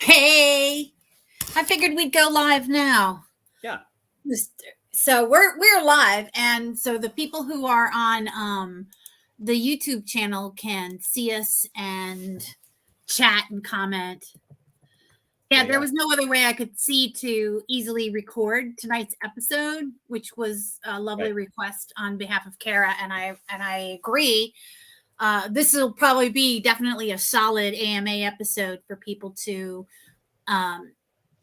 Hey, I figured we'd go live now. Yeah. So we're live, and so the people who are on the YouTube channel can see us and chat and comment. Yeah, there was no other way I could see to easily record tonight's episode, which was a lovely request on behalf of Kara, and I agree. This will probably be definitely a solid AMA episode for people to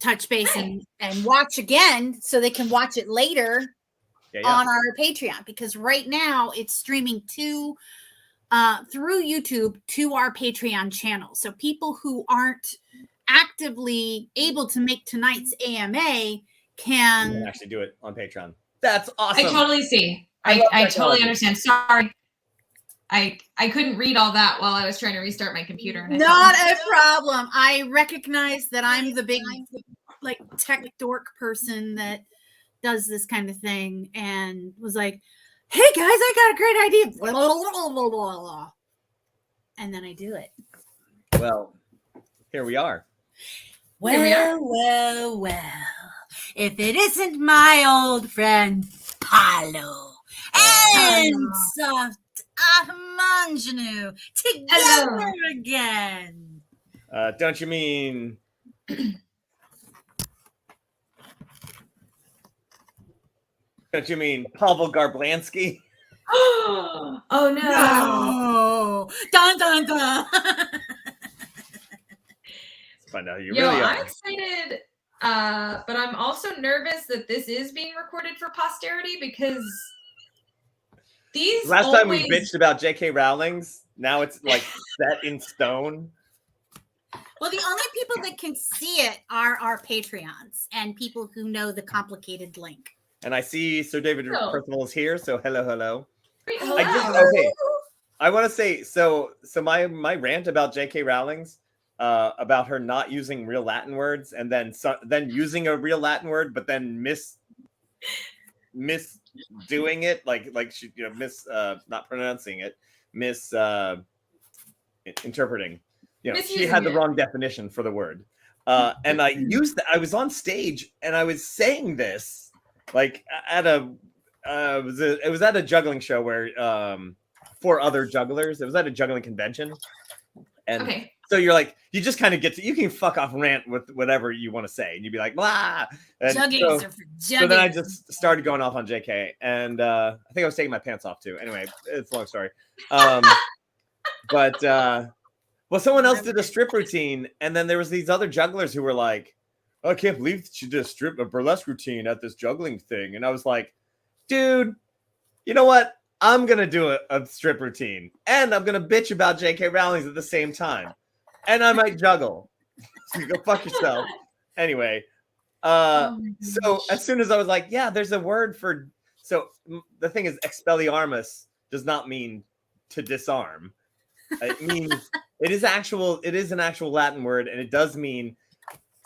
touch base and watch again so they can watch it later on our Patreon, because right now it's streaming through YouTube to our Patreon channel. So people who aren't actively able to make tonight's AMA can actually do it on Patreon. That's awesome. I totally see. I totally understand. Sorry. I couldn't read all that while I was trying to restart my computer. And not a problem. I recognize that I'm the big tech dork person that does this kind of thing, and was like, hey guys, I got a great idea. And then I do it. Well, here we are. Well. If it isn't my old friend Paulo and Soft Armangenu together again. Don't you mean... Don't you mean Pavel Garblansky? Oh no! No! Dun dun dun! Find out you Yo, really are. I'm excited, but I'm also nervous that this is being recorded for posterity, because these last time we bitched about J.K. Rowling's, now it's like set in stone. Well, the only people that can see it are our Patreons and people who know the complicated link. And I see Sir David Percival is here, so hello. Hello. I want to say, so my rant about J.K. Rowling's, about her not using real Latin words, and then using a real Latin word, but then doing it, like she not pronouncing it, interpreting. She had the wrong definition for the word, and I used that. I was on stage and I was saying this. Like at it was at a juggling show where 4 other jugglers. It was at a juggling convention, and so you just kind of you can fuck off rant with whatever you want to say, and you'd be like blah. And so then I just started going off on JK, and I think I was taking my pants off too. Anyway, it's a long story. But someone else did a strip routine, and then there was these other jugglers who were like, I can't believe she did a burlesque routine at this juggling thing. And I was like, dude, you know what? I'm going to do a strip routine. And I'm going to bitch about J.K. Rowling's at the same time. And I might juggle. So go fuck yourself. Anyway, so as soon as I was like, yeah, there's a word for... So the thing is, Expelliarmus does not mean to disarm. It means... It is an actual Latin word, and it does mean...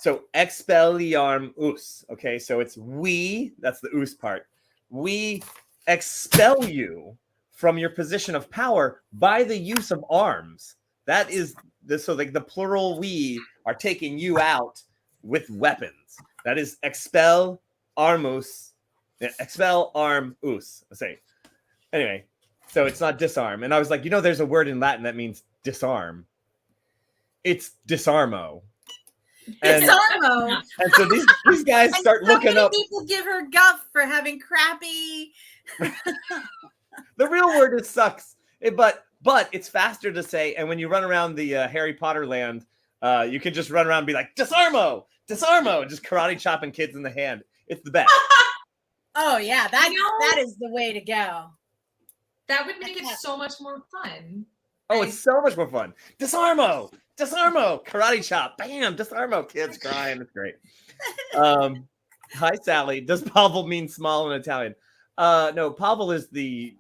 So expelliarmus, okay? So it's that's the us part. We expel you from your position of power by the use of arms. That is the plural we are taking you out with weapons. That is expel armus. Expel arm us. Say. Anyway, so it's not disarm. And I was like, there's a word in Latin that means disarm. It's disarmo. And so these guys start looking up. People give her guff for having crappy. The real word is sucks, but it's faster to say. And when you run around the Harry Potter land, you can just run around and be like disarmo, and just karate chopping kids in the hand. It's the best. Oh yeah, that is the way to go. That would make it so much more fun. Oh, it's so much more fun. Disarmo, karate chop, bam, disarmo, kids crying. It's great. Hi, Sally. Does Pavel mean small in Italian? No, Pavel is the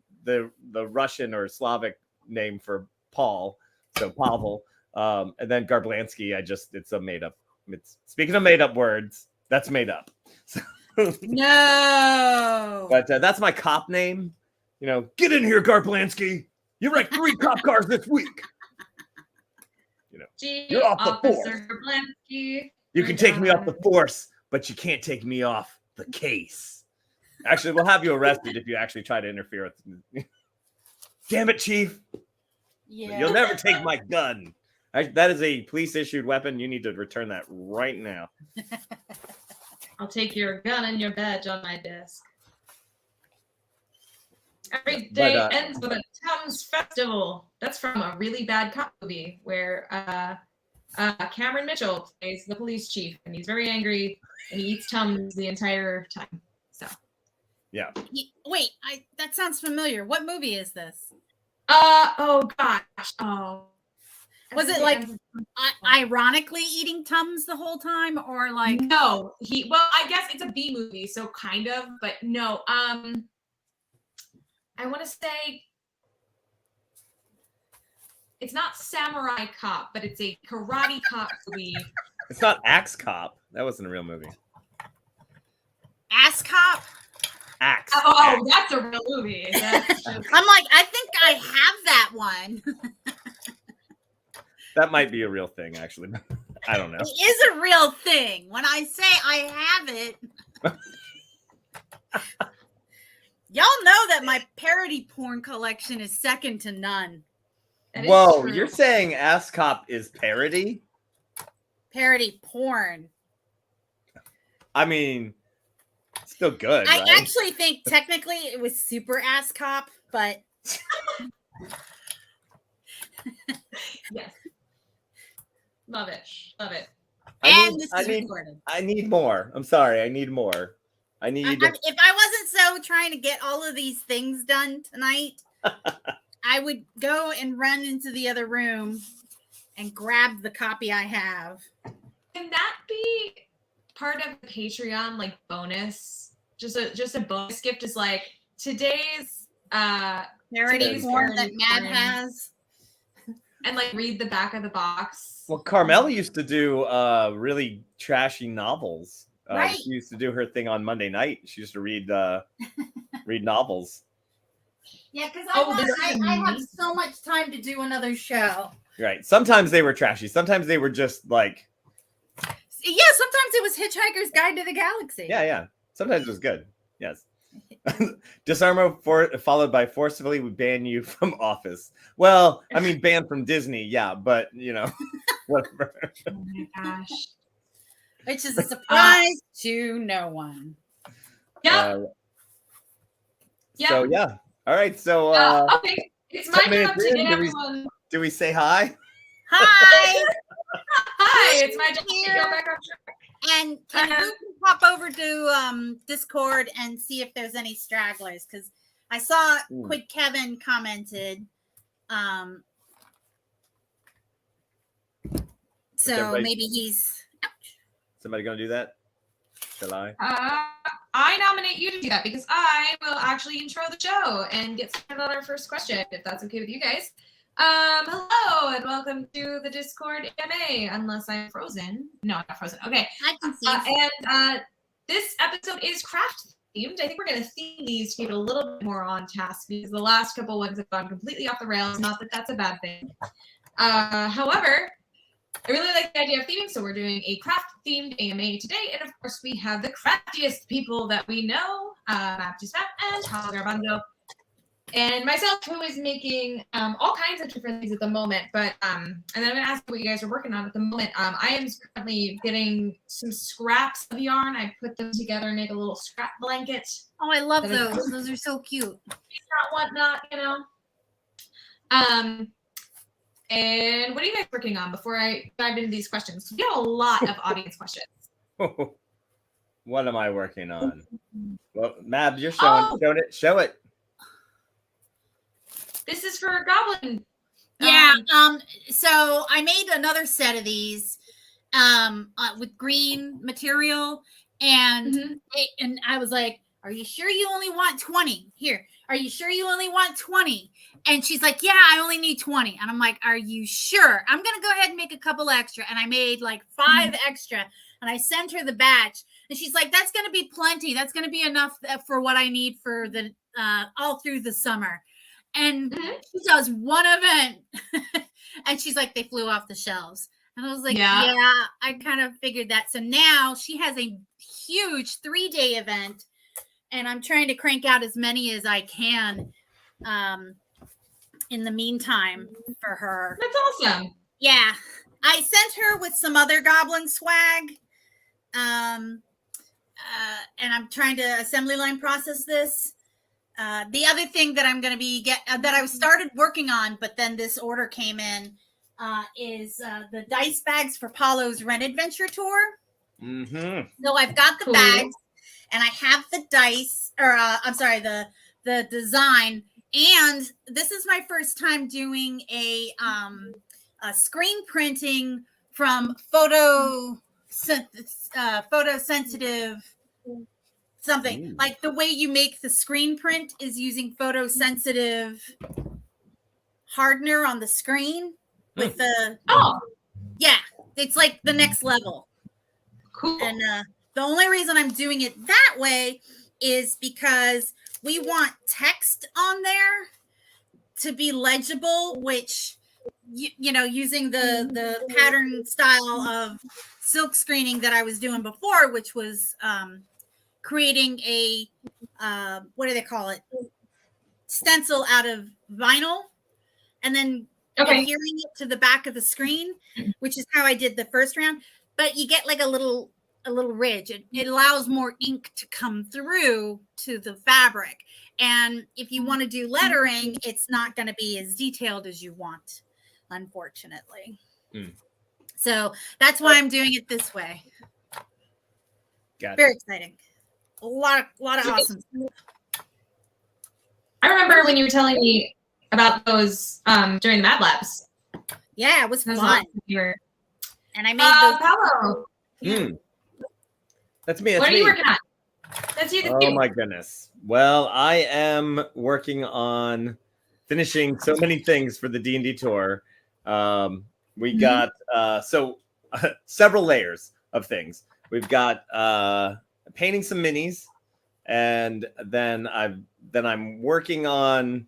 Russian or Slavic name for Paul. So Pavel. And then Garblansky, it's a made up. Speaking of made up words, that's made up. So, no. But that's my cop name. Get in here, Garblansky. You wrecked 3 cop cars this week. Gee, You're off the force. Officer Blansky. You can take me off the force, but you can't take me off the case. Actually, we'll have you arrested if you actually try to interfere with. Damn it, Chief! Yeah. You'll never take my gun. That is a police-issued weapon. You need to return that right now. I'll take your gun and your badge on my desk. Every day ends with a Tums Festival. That's from a really bad cop movie where Cameron Mitchell plays the police chief, and he's very angry, and he eats Tums the entire time. So, yeah. Wait, that sounds familiar. What movie is this? Oh gosh, oh. Was it like ironically eating Tums the whole time, or like no? Well, I guess it's a B movie, so kind of, but no. I want to say it's not Samurai Cop, but it's a karate cop movie. It's not Axe Cop. That wasn't a real movie. Ass Cop? Axe. Oh, that's a real movie. That's I'm like, I think I have that one. That might be a real thing, actually. I don't know. It is a real thing. When I say I have it, y'all know that my parody porn collection is second to none. Whoa, you're saying Ass Cop is parody? Parody porn. I mean, still good. I right? actually think technically it was Super Ass Cop, but yes. Love it. Love it. I need more. I'm sorry. I need more. I need. if I wasn't so trying to get all of these things done tonight, I would go and run into the other room and grab the copy I have. Can that be part of the Patreon like bonus? Just a bonus gift is like today's parody porn that Mad has. And like read the back of the box. Well, Carmela used to do really trashy novels. Right. She used to do her thing on Monday night. She used to read read novels. Yeah, because I have so much time to do another show. Right. Sometimes they were trashy. Sometimes they were just like. Yeah, sometimes it was Hitchhiker's Guide to the Galaxy. Yeah. Sometimes it was good. Yes. Disarmo followed by forcibly would ban you from Office. Well, I mean, banned from Disney. Yeah, but whatever. Oh my gosh. Which is a surprise to no one. Yep. So yeah. All right. So okay. It's my job to get everyone. Do we say hi? Hi. Hi. It's my job to go back on track. And can you pop over to Discord and see if there's any stragglers? Because I saw Quick Kevin commented. So maybe he's. Somebody gonna do that? Shall I? I nominate you to do that because I will actually intro the show and get started on our first question, if that's okay with you guys. Hello and welcome to the Discord AMA. Unless I'm frozen. No, I'm not frozen. Okay. I can see. And this episode is craft themed. I think we're going to theme these to keep it a little bit more on task because the last couple ones have gone completely off the rails. Not that that's a bad thing. However, I really like the idea of theming, so we're doing a craft-themed AMA today, and of course we have the craftiest people that we know, Baptiste Matt and Tom Garbanzo, and myself, who is making all kinds of different things at the moment, but, and then I'm going to ask what you guys are working on at the moment. I am currently getting some scraps of yarn. I put them together and make a little scrap blanket. Oh, I love those. Those are so cute. Not whatnot, you know. And what are you guys working on before I dive into these questions? We have a lot of audience questions. What am I working on? Well, Mab, you're showing it. Show it. This is for Goblin. Yeah. So I made another set of these with green material, and and I was like, "Are you sure you only want 20? Here, are you sure you only want 20?" And she's like, "Yeah, I only need 20." And I'm like, "Are you sure?" I'm going to go ahead and make a couple extra. And I made like 5 extra. And I sent her the batch. And she's like, "That's going to be plenty. That's going to be enough for what I need for the all through the summer." And Mhm. she does one event and she's like, they flew off the shelves. And I was like, Yeah. yeah, I kind of figured that. So now she has a huge 3-day event, and I'm trying to crank out as many as I can in the meantime for her. That's awesome. Yeah. I sent her with some other goblin swag. And I'm trying to assembly line process this. The other thing that I'm going to be that I started working on, but then this order came in, is the dice bags for Paulo's Ren Adventure Tour. Mm-hmm. So I've got the Cool. bags, and I have the dice, or I'm sorry, the design. And this is my first time doing a screen printing from photosensitive something. Ooh. Like the way you make the screen print is using photosensitive hardener on the screen with the Oh, it's like the next level. cool. And the only reason I'm doing it that way is because we want text on there to be legible, which you know, using the pattern style of silk screening that I was doing before, which was creating a what do they call it, stencil out of vinyl and then adhering it to the back of the screen, which is how I did the first round. But you get like a little ridge. It allows more ink to come through to the fabric. And if you want to do lettering, it's not going to be as detailed as you want, unfortunately. So that's why I'm doing it this way. Gotcha. Very exciting. A lot of awesome stuff. I remember when you were telling me about those during the Mad Labs. Yeah, it was Those fun. you were... And I made those. Paolo, That's me. what are you working on? That's you. Oh my goodness. Well, I am working on finishing so many things for the D&D tour. We got several layers of things. We've got painting some minis, and then I'm working on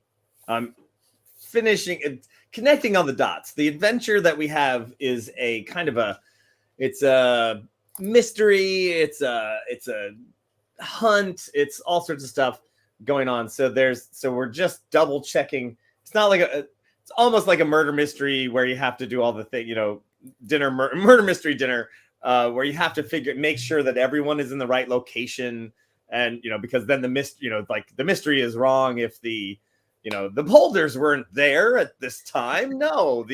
finishing connecting all the dots. The adventure that we have is a kind of it's a mystery, it's a hunt, it's all sorts of stuff going on. So we're just double checking. It's not like it's almost like a murder mystery where you have to do all the thing, murder mystery dinner, where you have to make sure that everyone is in the right location. And, because then the mystery is wrong if the boulders weren't there at this time. No,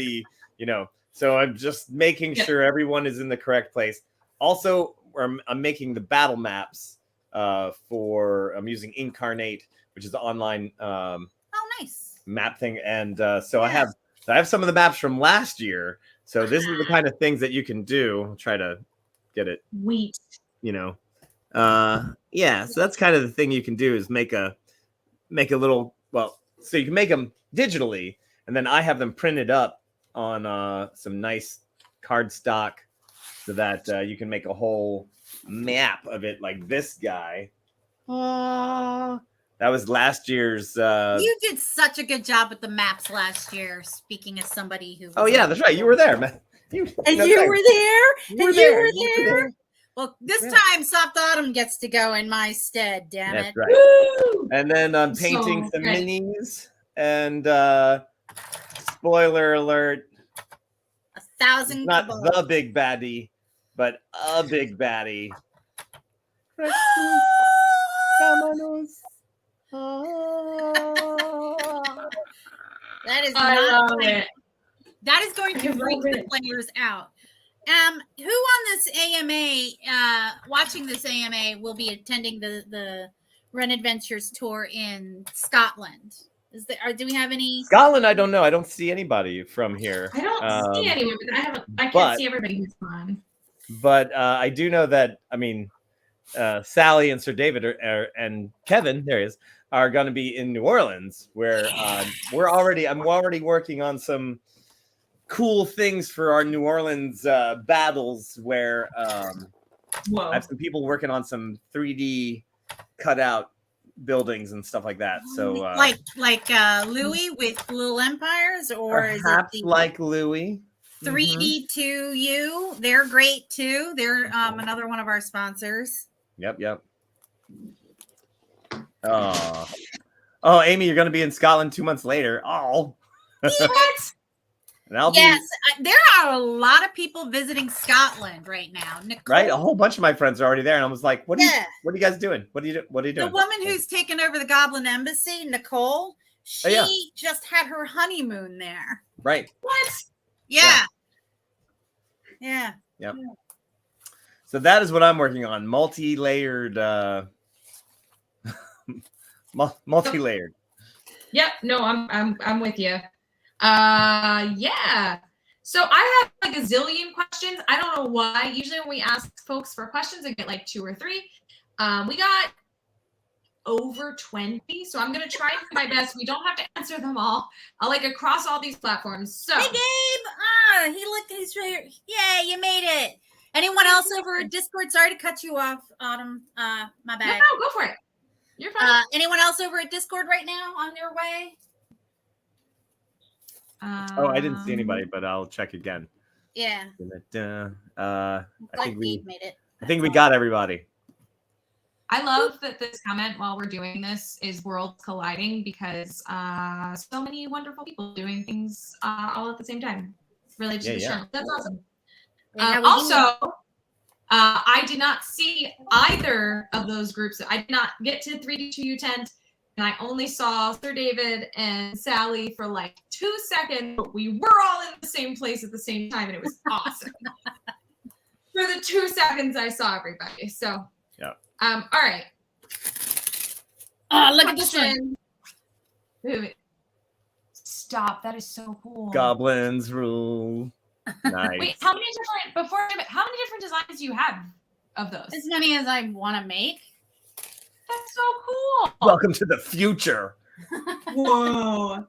so I'm just making sure everyone is in the correct place. Also, I'm making the battle maps I'm using Incarnate, which is the online nice map thing. And so I have some of the maps from last year. So this is the kind of things that you can do. I'll try to get it. Wheat. So that's kind of the thing you can do is make a little, so you can make them digitally, and then I have them printed up on some nice cardstock so that you can make a whole map of it, like this guy. That was last year's. You did such a good job with the maps last year. Speaking as somebody who. That's right. You were there, man. You were there. Well, this time Soft Autumn gets to go in my stead. Damn it! That's right. Woo! And then I'm painting some minis. And spoiler alert. 1,000. Not the big baddie, but a big baddie. That is I love it. That is going to freak the players out. Who on this AMA, watching this AMA, will be attending the Ren Adventures tour in Scotland? Do we have any? Scotland, I don't know. I don't see anybody from here. I don't see anyone, but I can't see everybody who's on. But I do know that, Sally and Sir David and Kevin, there he is, are going to be in New Orleans, where I'm already working on some cool things for our New Orleans battles, where I have some people working on some 3D cutout buildings and stuff like that. So like Louis with Little Empires, or is it perhaps the like Louis. 3D2U? They're great too. They're another one of our sponsors. Yep. Oh, Amy, you're going to be in Scotland 2 months later. Oh, What? and I'll Yes, be there are a lot of people visiting Scotland right now. Nicole, right. A whole bunch of my friends are already there, and I was like, "What are Yeah. you guys doing? What are you the doing?" woman who's taken over the Goblin Embassy, Nicole, she yeah. just had her honeymoon there. Right. What? Yeah. Yep. So that is what I'm working on. Multi-layered. Multi-layered. Yep. No, I'm with you. Yeah. So I have like a zillion questions. I don't know why. Usually when we ask folks for questions, I get like 2 or 3. We got over 20. So I'm gonna try and do my best. We don't have to answer them all. Like across all these platforms. So Hey, Gabe. He's right here. Yay, you made it. Anyone else over at Discord? Sorry to cut you off, Autumn. My no, bad. go for it. You're fine. Anyone else over at Discord right now on your way? Oh, I didn't see anybody, but I'll check again. Yeah. I think Gabe made it. I think we got everybody. I love that this comment while we're doing this is worlds colliding, because so many wonderful people doing things all at the same time related to the show. That's awesome. Also, I did not see either of those groups. I did not get to 3D2U tent, and I only saw Sir David and Sally for like 2 seconds, but we were all in the same place at the same time, and it was awesome. For the 2 seconds I saw everybody. So, all right. Look at this one. Wait. Stop. That is so cool. Goblins rule. Nice. Wait, how many different designs do you have of those? As many as I want to make. That's so cool. Welcome to the future. Whoa.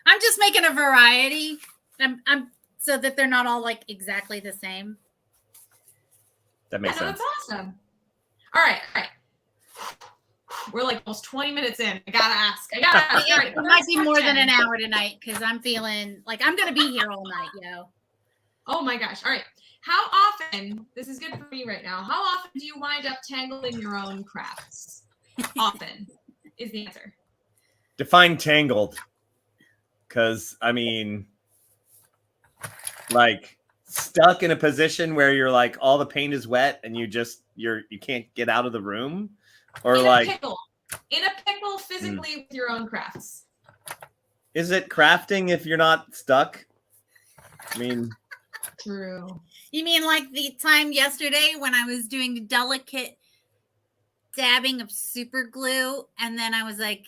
I'm just making a variety. I'm so that they're not all like exactly the same. That makes sense. That's awesome. All right. We're like almost 20 minutes in. I gotta ask. All right, It might be more than an hour tonight because I'm feeling like I'm gonna be here all night, yo. Oh my gosh. All right. How often, this is good for me right now, how often do you wind up tangling your own crafts? Often is the answer. Define tangled. Because, I mean, like stuck in a position where you're like all the paint is wet and you can't get out of the room, or in like a pickle physically with your own crafts. Is it crafting if you're not stuck? I mean, true. You mean like the time yesterday when I was doing delicate dabbing of super glue, and then I was like,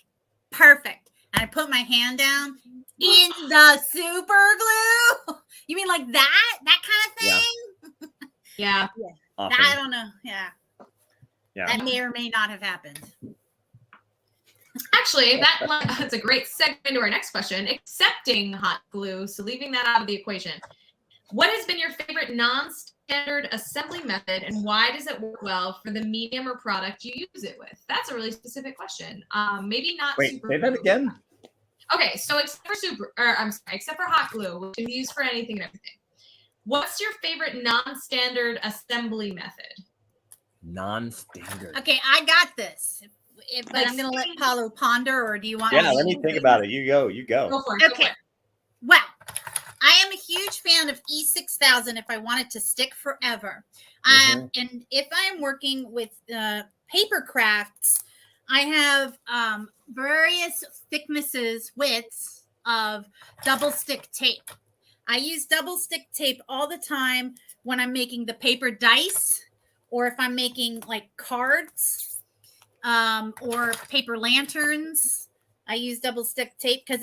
perfect. And I put my hand down in the super glue. You mean like that kind of thing? Yeah. Often. I don't know. Yeah. That may or may not have happened. Actually, that's a great segue into our next question. Accepting hot glue, so leaving that out of the equation. What has been your favorite non-standard assembly method, and why does it work well for the medium or product you use it with? That's a really specific question. Maybe not. Wait, super say that glue. again. Okay, so except for hot glue, which can be used for anything and everything. What's your favorite non-standard assembly method? Non-standard. Okay, I got this. But Like I'm going to let Paulo ponder, or do you want? Yeah, let me think about it. You go. Go for it. Okay. Well, I am a huge fan of E6000 if I want it to stick forever. And if I'm working with paper crafts, I have various thicknesses, widths of double stick tape. I use double stick tape all the time when I'm making the paper dice, or if I'm making like cards or paper lanterns. I use double stick tape because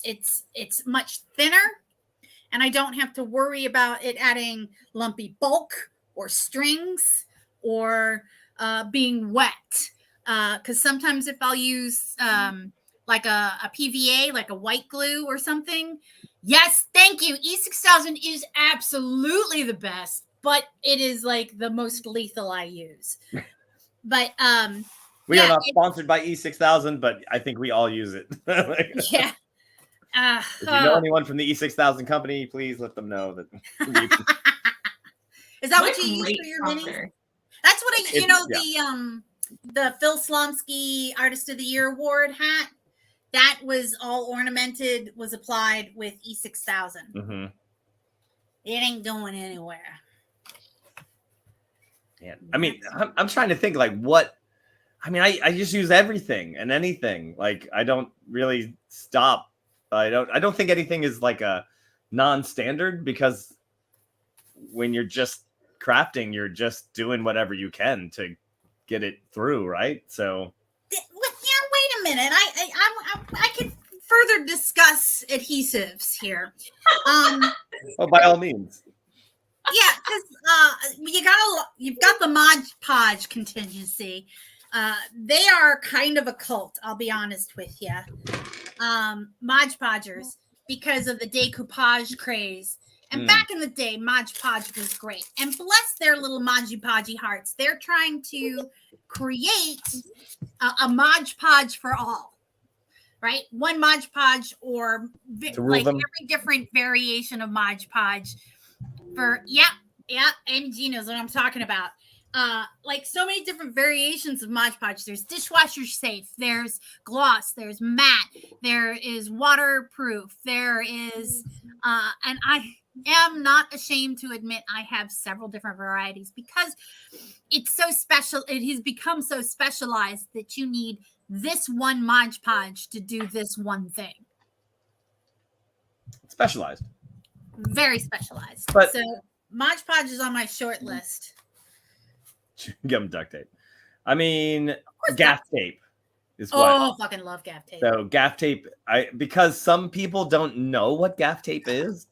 it's much thinner, and I don't have to worry about it adding lumpy bulk or strings or being wet. Because sometimes if I'll use like a PVA, like a white glue or something, yes, thank you. E6000 is absolutely the best, but it is like the most lethal I use. But We Yeah, are not sponsored by E6000, but I think we all use it. Yeah. If you know anyone from the E6000 company, please let them know that. Is that What what a you use great for your minis? sponsor. That's what I, you know, Yeah. the Phil Slomsky Artist of the Year Award hat. That was all ornamented, was applied with E6000. Mm-hmm. It ain't going anywhere. Yeah. I mean, I'm trying to think like what. I mean, I just use everything and anything. Like I don't really stop. I don't think anything is like a non-standard, because when you're just crafting, you're just doing whatever you can to get it through, right? So Yeah, wait a minute. I can further discuss adhesives here. oh, by all means. Yeah, because you've got the Mod Podge contingency. They are kind of a cult, I'll be honest with you. Mod Podgers, because of the decoupage craze. And back in the day, Mod Podge was great. And bless their little Mod Podge hearts. They're trying to create a Mod Podge for all. Right? One Mod Podge, or like them. every different variation of Mod Podge. MG knows what I'm talking about. Like so many different variations of Mod Podge. There's dishwasher safe, there's gloss, there's matte, there is waterproof, there is and I am not ashamed to admit I have several different varieties, because it's so special. It has become so specialized that you need this one Mod Podge to do this one thing. Specialized. Very specialized. But so Mod Podge is on my short list. Give them duct tape. I mean, gaff tape is what. Oh, fucking love gaff tape. So gaff tape, because some people don't know what gaff tape is,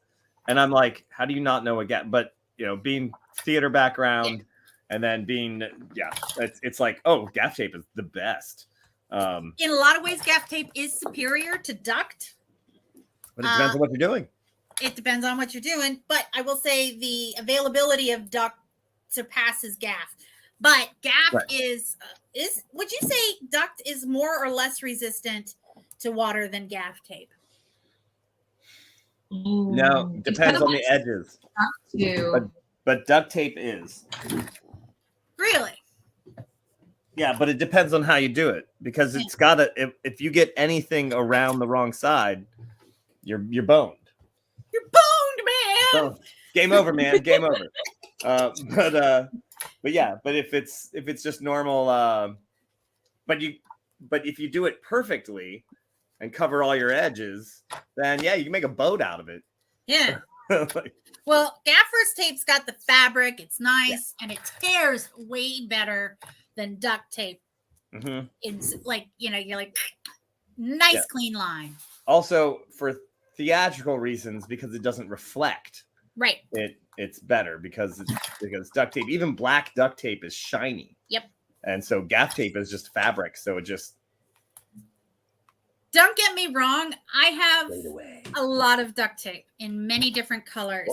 and I'm like, how do you not know what gaff? But you know, being theater background, and then being it's like, oh, gaff tape is the best. In a lot of ways, gaff tape is superior to duct. But it depends on what you're doing. It depends on what you're doing, but I will say the availability of duct surpasses gaff. But gaff is would you say duct is more or less resistant to water than gaff tape? No, depends on the edges. But duct tape is. Really? Yeah, but it depends on how you do it, because it's gotta. If you get anything around the wrong side, you're boned. You're boned, man. So, game over, man. Game over. But yeah, but if it's just normal, but if you do it perfectly and cover all your edges, then yeah, you can make a boat out of it. Yeah. Well, gaffer's tape's got the fabric. It's nice, and it tears way better than duct tape. Mm-hmm. It's like, you're like, nice clean line. Also, for theatrical reasons, because it doesn't reflect. Right. It's better because duct tape, even black duct tape, is shiny. Yep. And so gaff tape is just fabric, so it just. Don't get me wrong. I have a lot of duct tape in many different colors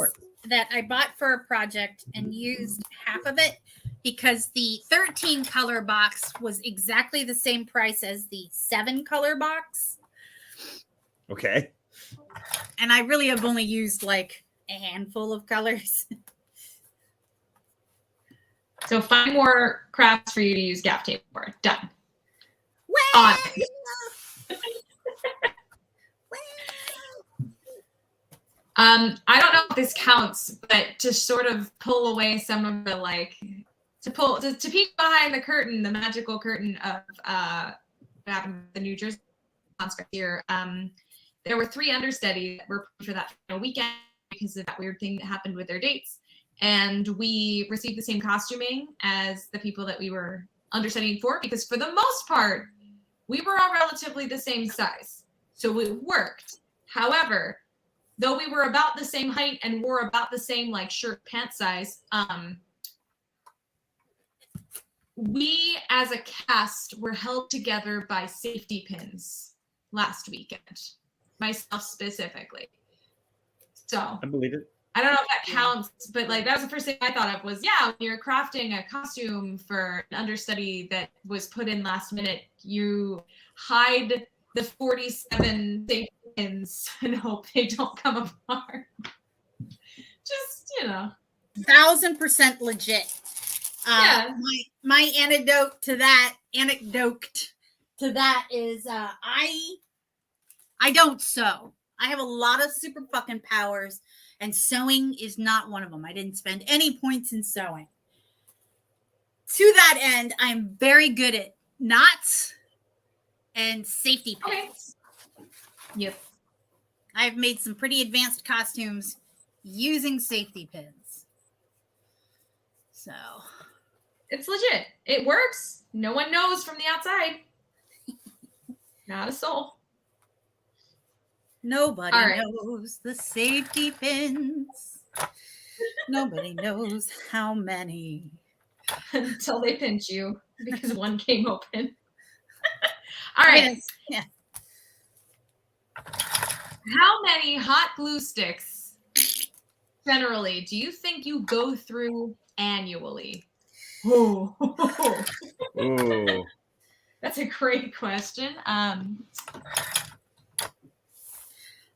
that I bought for a project and used half of it because the 13 color box was exactly the same price as the 7 color box. Okay. And I really have only used like a handful of colors. So 5 more crafts for you to use gaff tape for. Done. Well, I don't know if this counts, but to sort of pull away some of the to peek behind the curtain, the magical curtain of what happened with the New Jersey construct here. There were 3 understudies that were for that weekend because of that weird thing that happened with their dates, and we received the same costuming as the people that we were understudying for, because for the most part we were all relatively the same size, so it worked. However, though we were about the same height and wore about the same shirt pant size, we as a cast were held together by safety pins last weekend, myself specifically. So I believe it. I don't know if that counts, but like that was the first thing I thought of was, yeah, when you're crafting a costume for an understudy that was put in last minute, you hide the 47 safety pins and hope they don't come apart. Just, 1,000% legit. Yeah. My anecdote to that is I don't sew. I have a lot of super fucking powers, and sewing is not one of them. I didn't spend any points in sewing. To that end, I'm very good at knots and safety pins. Okay. Yep. I've made some pretty advanced costumes using safety pins. So it's legit. It works. No one knows from the outside. Not a soul. Nobody knows the safety pins. Nobody knows how many. Until they pinch you because one came open. All right. Yeah. How many hot glue sticks generally do you think you go through annually? Ooh. That's a great question.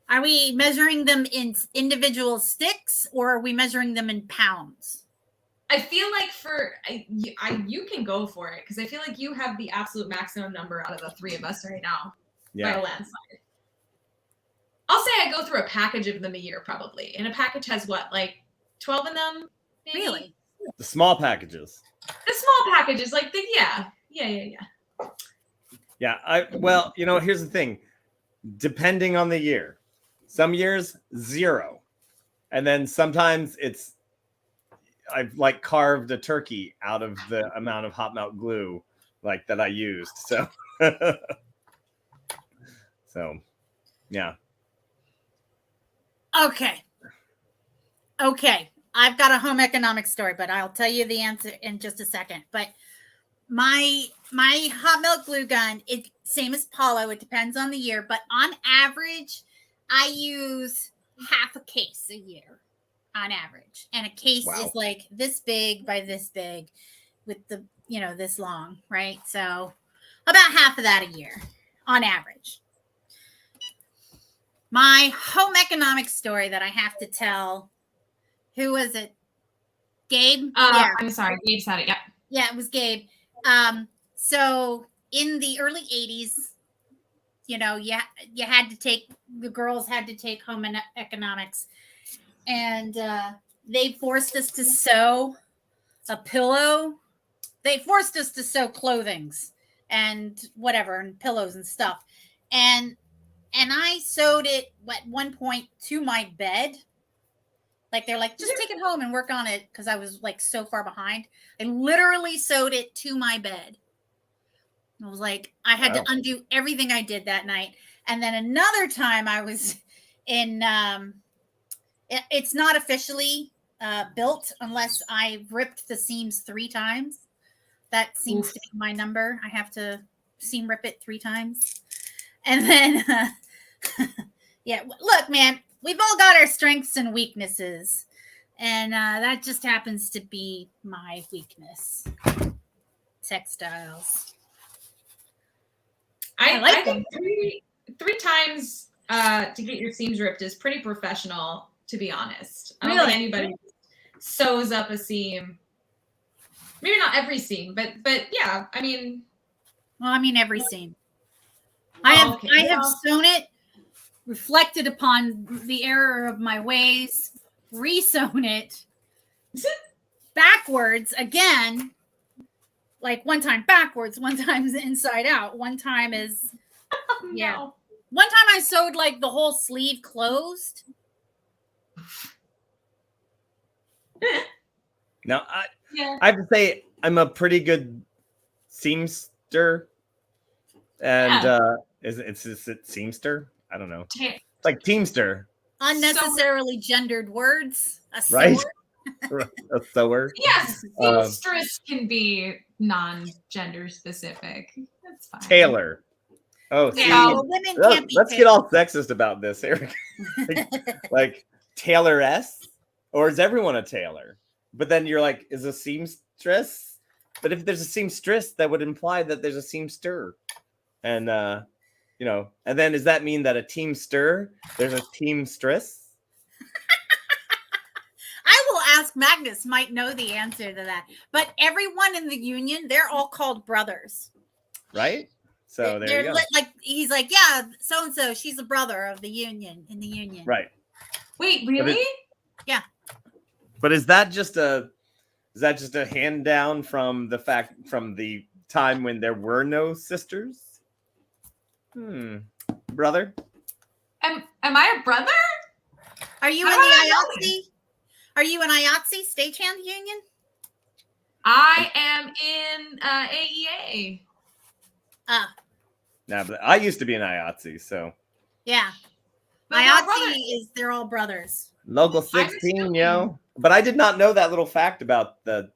Are we measuring them in individual sticks, or are we measuring them in pounds? I feel like you can go for it because I feel like you have the absolute maximum number out of the three of us right now by a landslide. I'll say I go through a package of them a year probably, and a package has what, like 12 in them? Maybe? Really? The small packages. The small packages, like yeah. Yeah. Well, here's the thing. Depending on the year, some years 0, and then sometimes I've like carved a turkey out of the amount of hot melt glue like that I used. So, yeah. Okay. I've got a home economics story, but I'll tell you the answer in just a second. But my hot melt glue gun, it's same as Paulo. It depends on the year, but on average, I use half a case a year on average. And a case is like this big by this big with the, this long, right? So about half of that a year on average. My home economics story that I have to tell, who was it? Gabe? Yeah. I'm sorry. Gabe said it. Yeah. Yeah, it was Gabe. So in the early 80s, you had to take, the girls had to take home economics, and they forced us to sew a pillow. They forced us to sew clothings and whatever, and pillows and stuff. And I sewed it at one point to my bed. Like, they're like, just take it home and work on it, because I was like so far behind. I literally sewed it to my bed. I was like, I had to undo everything I did that night. And then another time I was in, it's not officially built unless I ripped the seams 3 times. That seems to be my number. I have to seam rip it 3 times. And then, look, man, we've all got our strengths and weaknesses. And that just happens to be my weakness. Textiles. I think three times to get your seams ripped is pretty professional, to be honest. I don't think anybody sews up a seam. Maybe not every seam, but yeah, I mean. Well, I mean every seam. I have sewn it, reflected upon the error of my ways, resewn it backwards again. Like one time backwards, one time inside out, one time is One time I sewed like the whole sleeve closed. Now I have to say I'm a pretty good seamster, and is it seamster? I don't know. It's like teamster. Unnecessarily gendered words. Right? A sewer. Yes, seamstress can be non-gender specific. That's fine. Tailor. Oh, see, women can't be let's get all sexist about this, Eric. like tailoress. or is everyone a tailor? But then you're like, is a seamstress? But if there's a seamstress, that would imply that there's a seamster, and and then does that mean that a teamster there's a teamstress? I will ask Magnus, might know the answer to that. But everyone in the union, they're all called brothers. Right? So there They're you go. like he's like, yeah, so and so, she's a brother of the union in the union. Right. Wait, really? But is that just a hand down from the time when there were no sisters? Brother? Am I a brother? Are you in How do I the IATSE? Are you in IATSE Stagehand Union? I am in AEA. Nah, but I used to be in IATSE, so Yeah. But we're all IATSE brothers. they're all brothers. local I'm 16, assuming. yo. But I did not know that little fact about it's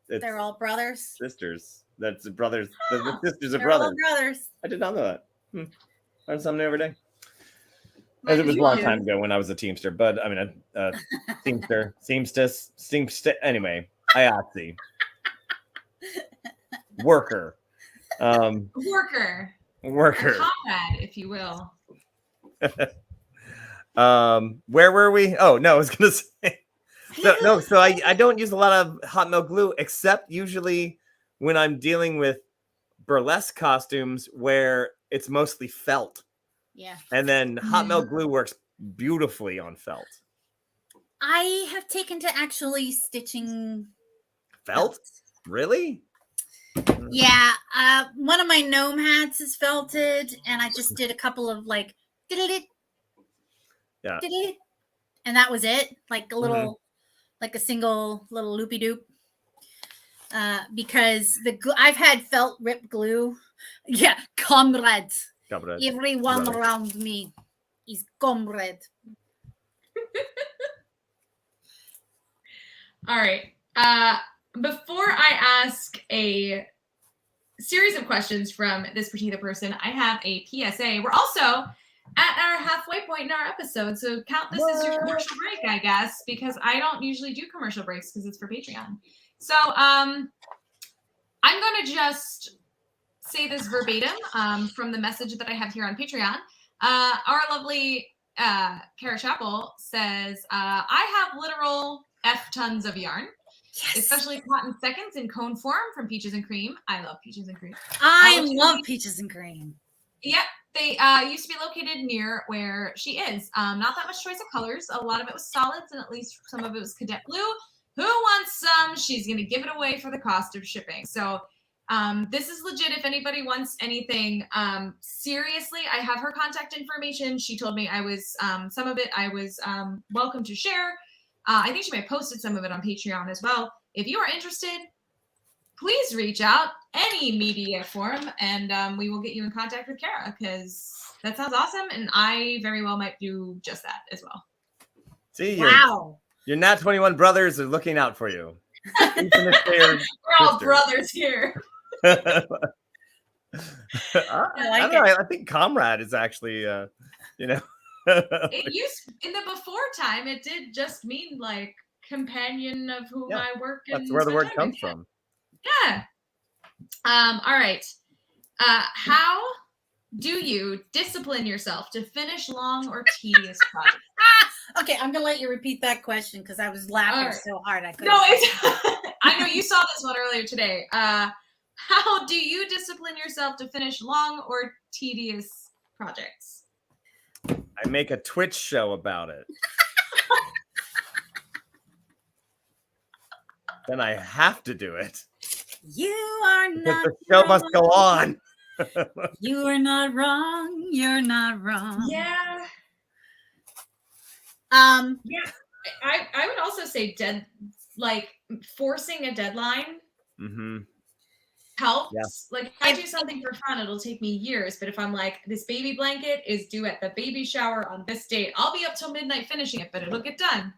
They're all brothers. sisters. That's the brothers. The sisters are They're all brothers. brothers. I did not know that. Learn something new every day. Mine It was is a long too. time ago when I was a teamster, but I mean, a seamstress. Anyway, IATSE. Worker. Worker. A Worker. comrade, if you will. Where were we? Oh no, I was gonna say so I don't use a lot of hot melt glue except usually when I'm dealing with burlesque costumes where it's mostly felt, Yeah. and then hot melt glue works beautifully on felt. I have taken to actually stitching Felt? Really? Yeah. One of my gnome hats is felted, and I just did a couple of like Yeah. and that was it. Like a little like a single little loopy doop. Because I've had felt rip glue. Yeah, comrades. Comrade. Everyone Brother. around me is comrade. All right. Before I ask a series of questions from this particular person, I have a PSA. We're also at our halfway point in our episode, so count this as your commercial break, I guess, because I don't usually do commercial breaks because it's for Patreon. So I'm going to just say this verbatim from the message that I have here on Patreon. Our lovely Kara Chappell says, I have literal F tons of yarn, especially cotton seconds in cone form from Peaches and Cream. I love Peaches and Cream. I love peaches and cream. Yep. They used to be located near where she is. Not that much choice of colors. A lot of it was solids, and at least some of it was cadet blue. Who wants some? She's going to give it away for the cost of shipping. So this is legit. If anybody wants anything, seriously, I have her contact information. She told me I was, some of it I was welcome to share. I think she may have posted some of it on Patreon as well. If you are interested, please reach out any media form, and we will get you in contact with Kara, because that sounds awesome, and I very well might do just that as well. See, Wow. your Nat 21 brothers are looking out for you. Even if they're We're all sisters. brothers here. I like don't know. I think comrade is actually, It used in the before time, it did just mean like companion of whom Yeah, I work. that's and where the spend word time comes with. from. Yeah. All right. How do you discipline yourself to finish long or tedious projects? Okay, I'm gonna let you repeat that question because I was laughing All right. so hard I couldn't. No, it's I know you saw this one earlier today. How do you discipline yourself to finish long or tedious projects? I make a Twitch show about it. Then I have to do it You are because not the show must go wrong. on. You are not wrong. You're not wrong. Yeah. Yeah. I would also say forcing a deadline Mm-hmm. helps. Yeah. Like if I do something for fun, it'll take me years. But if I'm like, this baby blanket is due at the baby shower on this date, I'll be up till midnight finishing it, but it'll get done.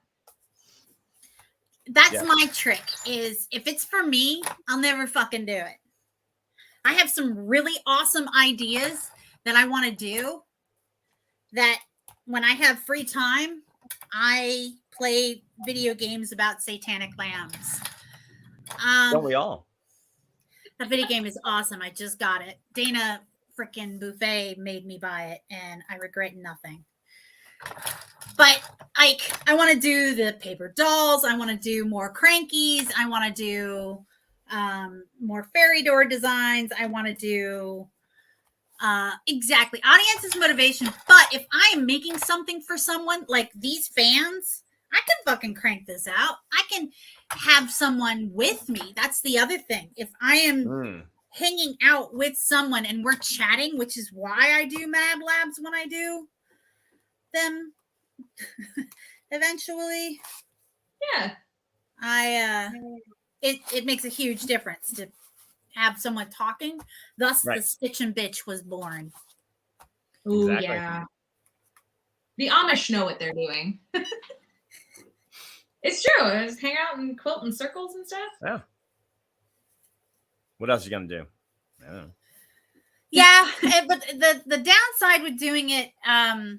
That's Yeah. my trick is if it's for me, I'll never fucking do it. I have some really awesome ideas that I want to do that when I have free time I play video games about satanic lambs. Don't we all? That video game is awesome. I just got it. Dana freaking Buffet made me buy it, and I regret nothing. But I want to do the paper dolls. I want to do more crankies. I want to do more fairy door designs. I want to do exactly audience's motivation. But if I am making something for someone like these fans, I can fucking crank this out. I can have someone with me. That's the other thing. If I am hanging out with someone and we're chatting, which is why I do Mad Labs when I do them eventually. Yeah. It makes a huge difference to have someone talking. Thus the Stitch and Bitch was born. Oh Exactly. yeah. The Amish know what they're doing. It's true. Just hang out and quilt in circles and stuff. Yeah. What else are you gonna do? I don't know. Yeah, but the downside with doing it on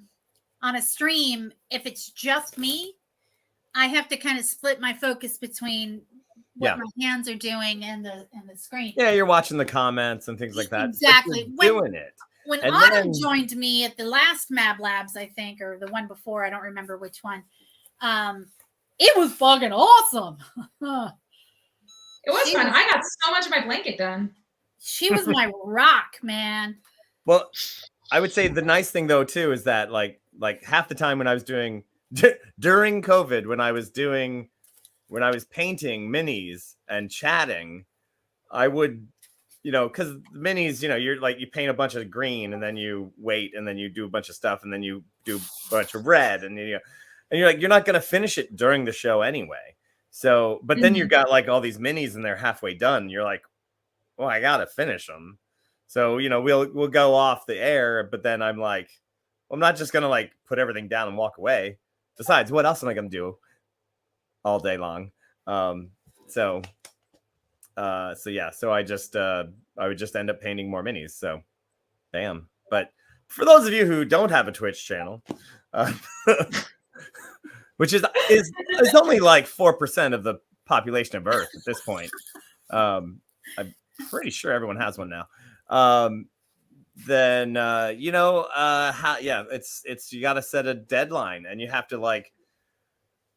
a stream, if it's just me, I have to kind of split my focus between what my hands are doing and the screen. Yeah, you're watching the comments and things like that. Exactly. Doing it. When And Autumn then- joined me at the last Mab Labs, I think, or the one before, I don't remember which one. It was fucking awesome. It was fun. I got so much of my blanket done. She was my rock, man. Well, I would say the nice thing though too is that like half the time when I was doing during COVID, when I was painting minis and chatting, I would, because minis, you're like, you paint a bunch of green and then you wait and then you do a bunch of stuff and then you do a bunch of red and you're like, you're not going to finish it during the show anyway. So, but then you've got like all these minis and they're halfway done. You're like, well, I got to finish them. So, we'll go off the air, but then I'm like, well, I'm not just going to like put everything down and walk away. Besides, what else am I going to do all day long? So yeah, so I would just end up painting more minis. So bam. But for those of you who don't have a Twitch channel, which is only like 4% of the population of Earth at this point. I'm pretty sure everyone has one now. Then it's you got to set a deadline, and you have to like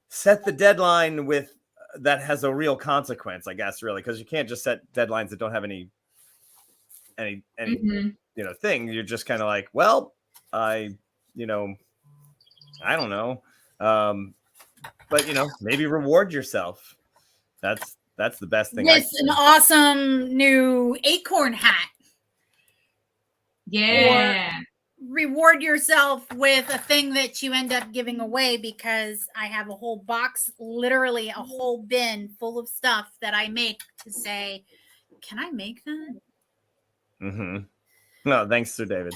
set the deadline with that has a real consequence, I guess, really, because you can't just set deadlines that don't have any thing. You're just kind of like, well, I don't know. But maybe reward yourself. That's the best thing. It's an awesome new acorn hat. Yeah. Or reward yourself with a thing that you end up giving away, because I have a whole box, literally a whole bin full of stuff that I make to say, can I make that? No, thanks, Sir David.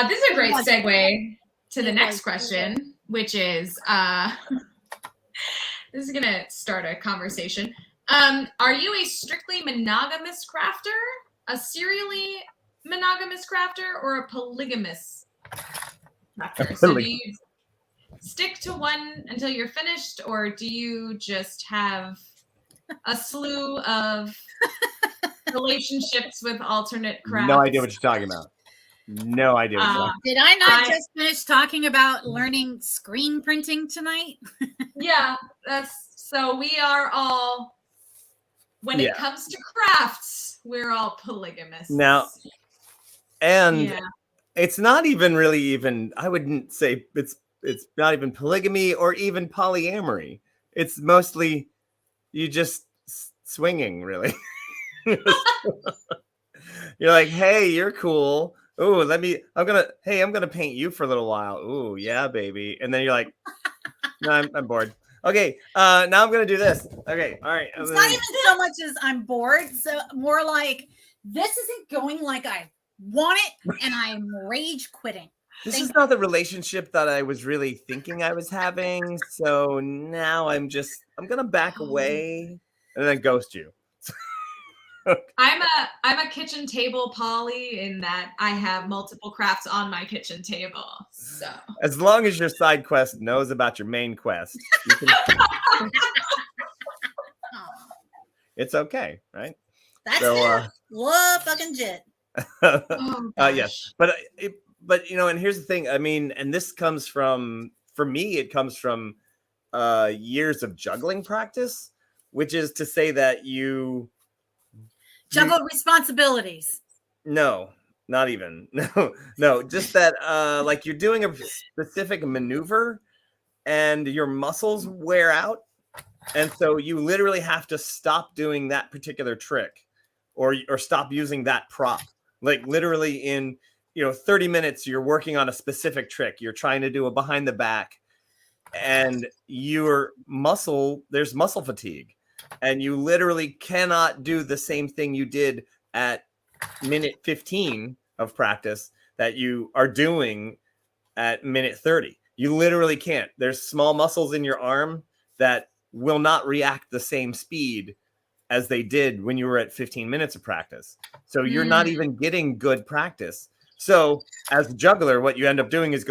This is a great segue to the next question, which is this is gonna start a conversation. Are you a strictly monogamous crafter, a serially monogamous crafter, or a polygamous crafter? So do you stick to one until you're finished, or do you just have a slew of relationships with alternate crafts? No idea what you're talking about. No idea what you're talking about. Did I not just finish talking about learning screen printing tonight? Yeah, so we are all, when it comes to crafts, we're all polygamous. Now, and it's not even really I wouldn't say it's not even polygamy or even polyamory. It's mostly you just swinging, really. You're like, hey, you're cool. Oh, I'm gonna paint you for a little while. Oh, yeah, baby. And then you're like, no, I'm bored. Okay, now I'm gonna do this. Okay, all right. It's not even so much as I'm bored, so more like this isn't going like I want it, and I'm rage quitting. This is not the relationship that I was really thinking I was having. So now I'm gonna back away and then ghost you. I'm a kitchen table Polly in that I have multiple crafts on my kitchen table. So As long as your side quest knows about your main quest, you can, Aw, it's okay, right? that's So, it. Love fucking jit. oh yes, but but and here's the thing. I mean, and this comes from, for me, it comes from years of juggling practice, which is to say that you Juggle responsibilities. no, not even no, just that like you're doing a specific maneuver and your muscles wear out, and so you literally have to stop doing that particular trick or stop using that prop. Like literally in 30 minutes you're working on a specific trick, you're trying to do a behind the back, and there's muscle fatigue, and you literally cannot do the same thing you did at minute 15 of practice that you are doing at minute 30. You literally can't. There's small muscles in your arm that will not react the same speed as they did when you were at 15 minutes of practice. So you're not even getting good practice. So as a juggler, what you end up doing is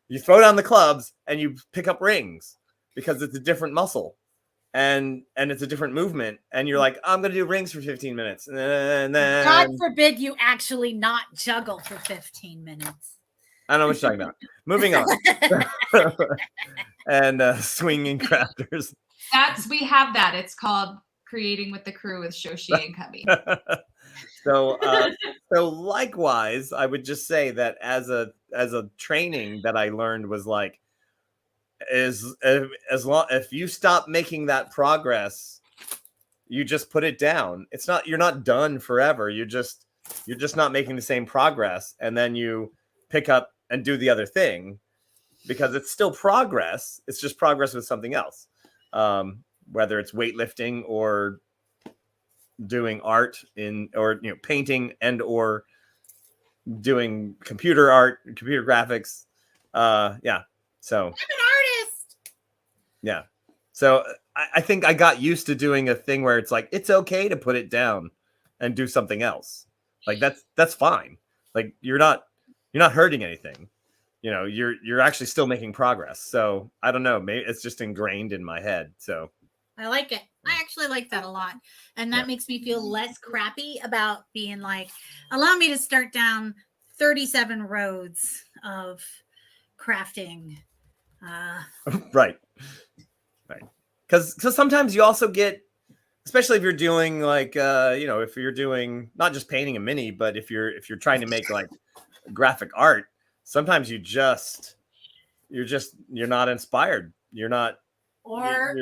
you throw down the clubs and you pick up rings because it's a different muscle and it's a different movement. And you're like, I'm going to do rings for 15 minutes. And then God forbid you actually not juggle for 15 minutes. I don't know what you're talking about. Moving on. And swinging crafters. we have that. It's called Creating with the Crew with Shoshi and Cubby. So likewise, I would just say that as a training that I learned was like, if you stop making that progress, you just put it down. You're not done forever. You're just not making the same progress, and then you pick up and do the other thing because it's still progress. It's just progress with something else, whether it's weightlifting or doing art or painting and or doing computer art, computer graphics. So I'm an artist. Yeah. So I think I got used to doing a thing where it's like, it's okay to put it down and do something else. Like that's fine. Like you're not hurting anything. You're actually still making progress. So I don't know. Maybe it's just ingrained in my head. So I like it. I actually like that a lot. And that makes me feel less crappy about being like, allow me to start down 37 roads of crafting. Right. Because sometimes you also get, especially if you're doing like, if you're doing not just painting a mini, but if you're trying to make like graphic art, sometimes you're not inspired. You're not. Or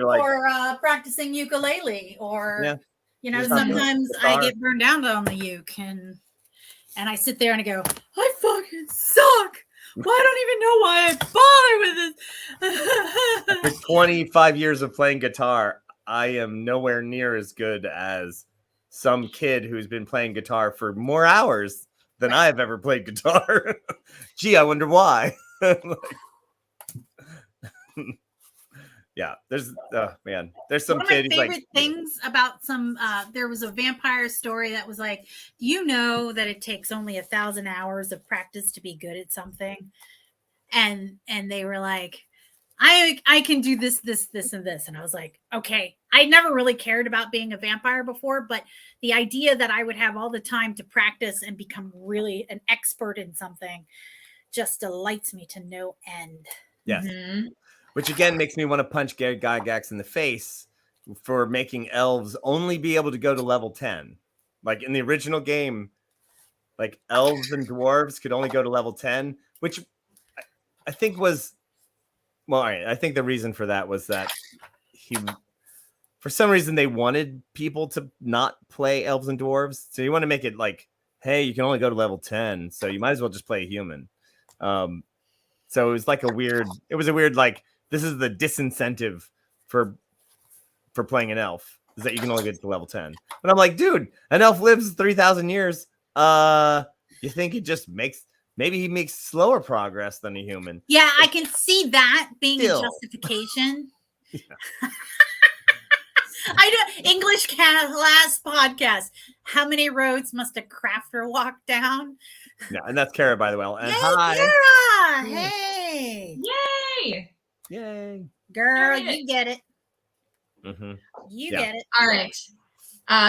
practicing ukulele, or sometimes I get burned out on the uke, and I sit there and I go, I fucking suck. I don't even know why I bother with this. For 25 years of playing guitar, I am nowhere near as good as some kid who's been playing guitar for more hours than I've ever played guitar. Gee, I wonder why. Yeah, there's some One of kid. my favorite things about there was a vampire story that was like, do you know that it takes only 1,000 hours of practice to be good at something? And they were like, I can do this, and this. And I was like, okay, I never really cared about being a vampire before, but the idea that I would have all the time to practice and become really an expert in something just delights me to no end. Yes. Mm-hmm. Which again makes me want to punch Gary Gygax in the face for making elves only be able to go to level 10. Like in the original game, like elves and dwarves could only go to level 10, which I think was, well, all right, I think the reason for that was that for some reason they wanted people to not play elves and dwarves. So you want to make it like, hey, you can only go to level 10, so you might as well just play a human. So it was like a weird like, this is the disincentive for playing an elf, is that you can only get to level 10. But I'm like, dude, an elf lives 3,000 years. You think maybe he makes slower progress than a human. Yeah, I can see that being a justification. Yeah. I know English last podcast. How many roads must a crafter walk down? Yeah, and that's Kara, by the way. And Hey, hi. Kara! Hey, Yay! Yay. girl, Alright. you get it. Mm-hmm. You Yeah. get it. All right.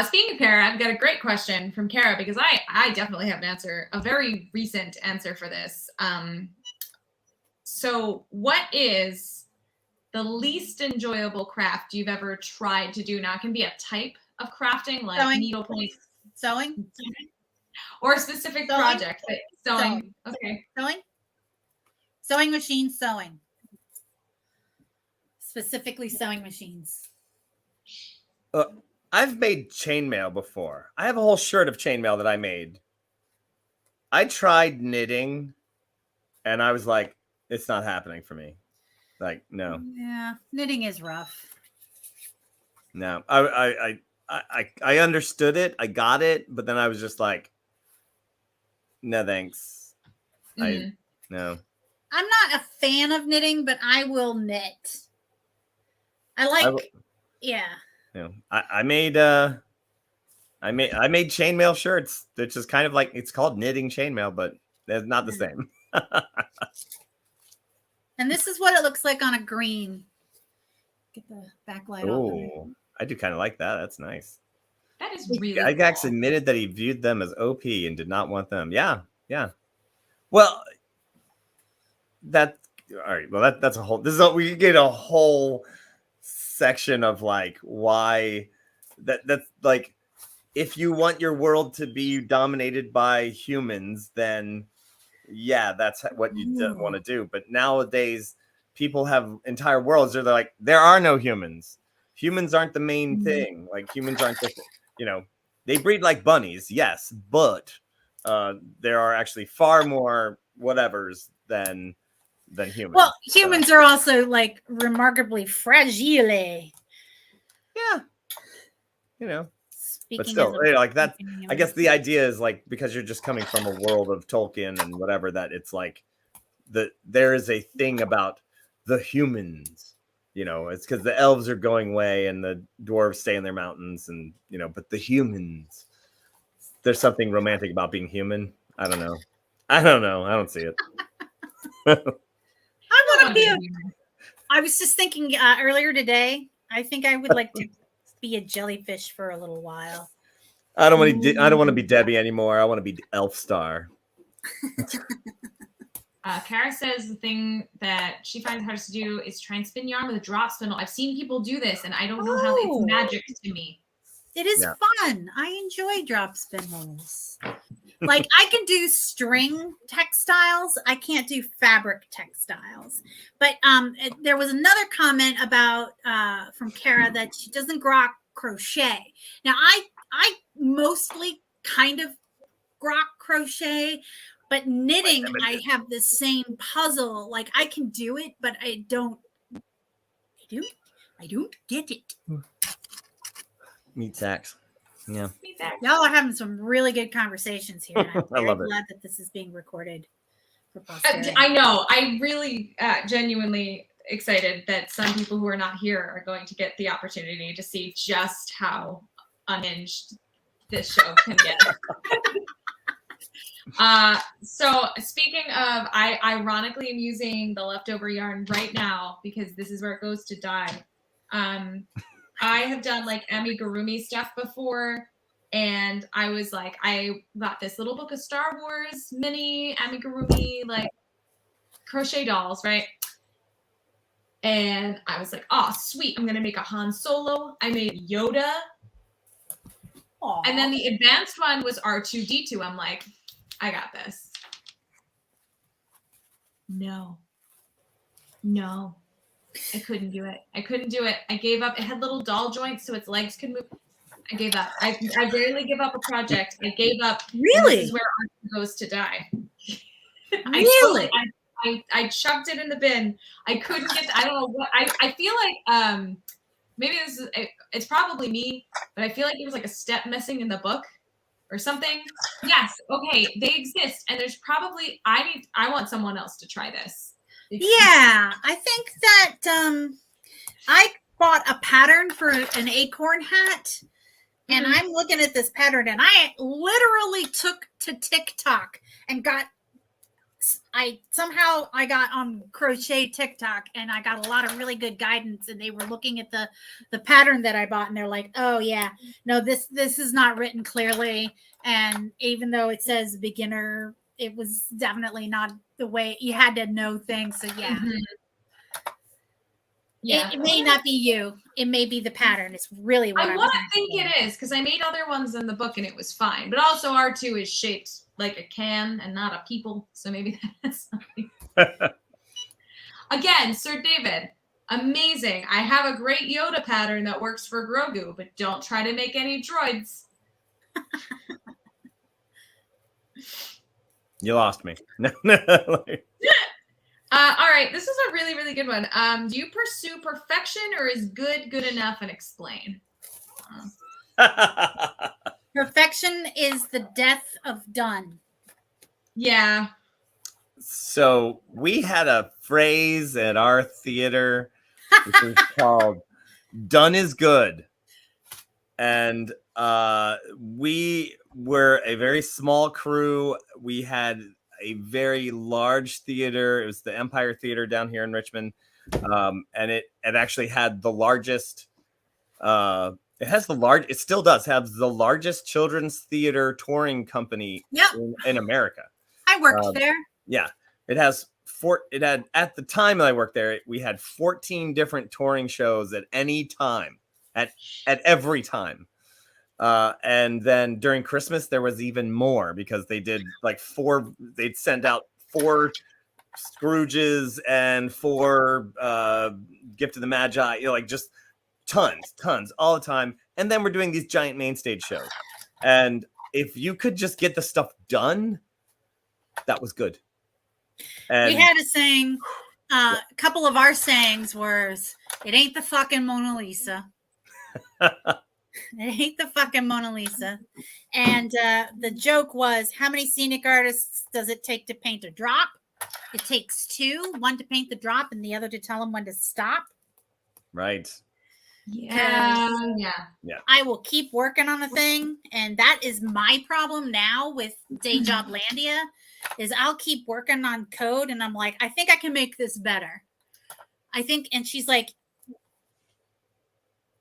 Speaking of Kara, I've got a great question from Kara because I definitely have an answer, a very recent answer for this. So what is the least enjoyable craft you've ever tried to do? Now it can be a type of crafting like Sewing. needlepoint Sewing, or a specific Sewing. project. But sewing. Sewing. Okay. sewing machine, sewing. Specifically, sewing machines. I've made chainmail before. I have a whole shirt of chainmail that I made. I tried knitting, and I was like, it's not happening for me. Like, no. Yeah, knitting is rough. No. I understood it. I got it, but then I was just like, no thanks. Mhm. No. I'm not a fan of knitting, but I will knit. I like, yeah. You know, I made chainmail shirts, which is kind of like, it's called knitting chainmail, but it's not the same. And this is what it looks like on a green. Get the backlight on. Oh, I do kind of like that. That's nice. That is really Gygax cool. admitted that he viewed them as OP and did not want them. Yeah. Well, that all right. Well, that's a whole. We could get a whole section of like why that's like, if you want your world to be dominated by humans, then yeah, that's what you want to do. But nowadays, people have entire worlds. They're like, there are no humans. Humans aren't the main thing. Like humans aren't the, they breed like bunnies, yes, but there are actually far more whatevers than humans. Well, humans are also like remarkably fragile. Yeah, Speaking but still, as a like that. human. I guess the idea is like, because you're just coming from a world of Tolkien and whatever, that it's like there is a thing about the humans. It's because the elves are going away and the dwarves stay in their mountains, and but the humans, there's something romantic about being human. I don't know. I don't see it. I want to be I was just thinking earlier today, I think I would like to be a jellyfish for a little while. I don't want to be Debbie anymore. I want to be Elf Star. Kara says the thing that she finds hardest to do is try and spin yarn with a drop spindle. I've seen people do this, and I don't know how it's magic to me. It is fun. I enjoy drop spindles. Like I can do string textiles. I can't do fabric textiles. But there was another comment about from Kara that she doesn't grok crochet. Now I mostly kind of grok crochet, but knitting I have the same puzzle. Like I can do it, but I don't get it. Meat sacks. Yeah. Y'all are having some really good conversations here. And I'm I love very it. glad that this is being recorded for posterity. I know. I'm really genuinely excited that some people who are not here are going to get the opportunity to see just how unhinged this show can get. So speaking of, I ironically am using the leftover yarn right now because this is where it goes to dye. I have done like amigurumi stuff before, and I was like, I got this little book of Star Wars mini amigurumi like crochet dolls, right? And I was like, oh sweet, I'm gonna make a Han Solo. I made Yoda. Aww. And then the advanced one was R2D2. I'm like, I got this. No. I couldn't do it. I gave up. It had little doll joints so its legs could move. I gave up. I rarely give up a project. I gave up. Really? This is where art goes to die. Really? I chucked it in the bin. I couldn't get. I don't know what. I feel like maybe this is. It's probably me, but I feel like there was like a step missing in the book or something. Yes. Okay. They exist, and there's probably. I want someone else to try this. Yeah, I think that I bought a pattern for an acorn hat. And I'm looking at this pattern, and I literally took to TikTok and got got on crochet TikTok, and I got a lot of really good guidance, and they were looking at the pattern that I bought, and they're like, oh yeah, no, this is not written clearly. And even though it says beginner, it was definitely not the way you had to know things. So yeah. Yeah, it may not be you. It may be the pattern. It's really what I want to think it is, because I made other ones in the book and it was fine. But also R2 is shaped like a can and not a people, so maybe that's something. Again, Sir David, amazing. I have a great Yoda pattern that works for Grogu, but don't try to make any droids. You lost me. All right, this is a really, really good one. Do you pursue perfection, or is good enough? And explain. Perfection is the death of done. Yeah. So we had a phrase at our theater which was called "Done is good," and we were a very small crew. We had a very large theater. It was the Empire Theater down here in Richmond, and it actually had the largest. It still does have the largest children's theater touring company in America. I worked there. Yeah, it has It had, at the time that I worked there, we had 14 different touring shows at any time, at every time. And then during Christmas, there was even more because they did like they'd send out 4 Scrooges and 4 Gift of the Magi, like just tons all the time. And then we're doing these giant main stage shows. And if you could just get the stuff done, that was good. And we had a saying, a couple of our sayings was, it ain't the fucking Mona Lisa. It ain't the fucking Mona Lisa. And the joke was, how many scenic artists does it take to paint a drop? It takes 2, one to paint the drop and the other to tell them when to stop. Right. Yeah. I will keep working on a thing. And that is my problem now with Day Job Landia, is I'll keep working on code and I'm like, I think I can make this better. I think, and she's like,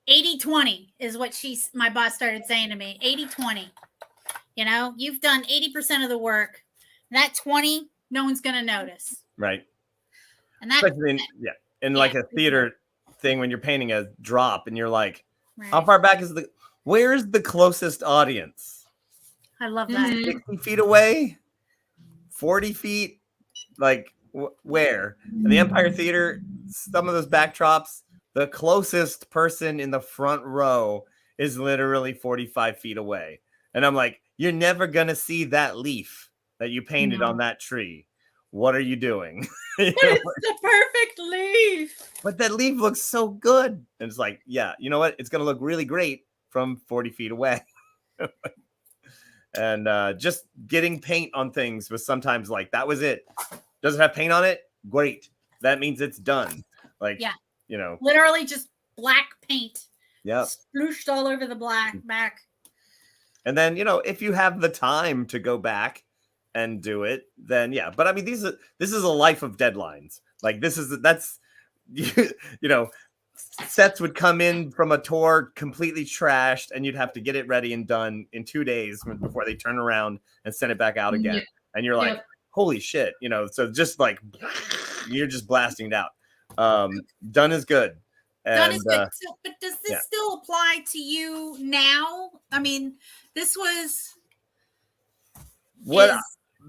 80-20 is what my boss started saying to me. 80-20. You know, you've done 80% of the work. That 20, no one's going to notice. Right. And that, like a theater thing when you're painting a drop and you're like, right. How far back is where's the closest audience? I love that. 60 feet away? 40 feet? Like where? In the Empire Theater, some of those backdrops, the closest person in the front row is literally 45 feet away. And I'm like, you're never going to see that leaf that you painted on that tree. What are you doing? But it's the perfect leaf. But that leaf looks so good. And it's like, yeah, you know what? It's going to look really great from 40 feet away. And just getting paint on things was sometimes like, that was it. Does it have paint on it? Great. That means it's done. Like, yeah. You know, literally just black paint. Yeah. Splooshed all over the back. And then, you know, if you have the time to go back and do it, then yeah. But I mean, this is a life of deadlines. Like that's you know, sets would come in from a tour completely trashed, and you'd have to get it ready and done in 2 days before they turn around and send it back out again. Yeah. And you're like, holy shit, you know. So just like you're just blasting it out. Done is good. Done is good. So, but does this still apply to you now? I mean, this was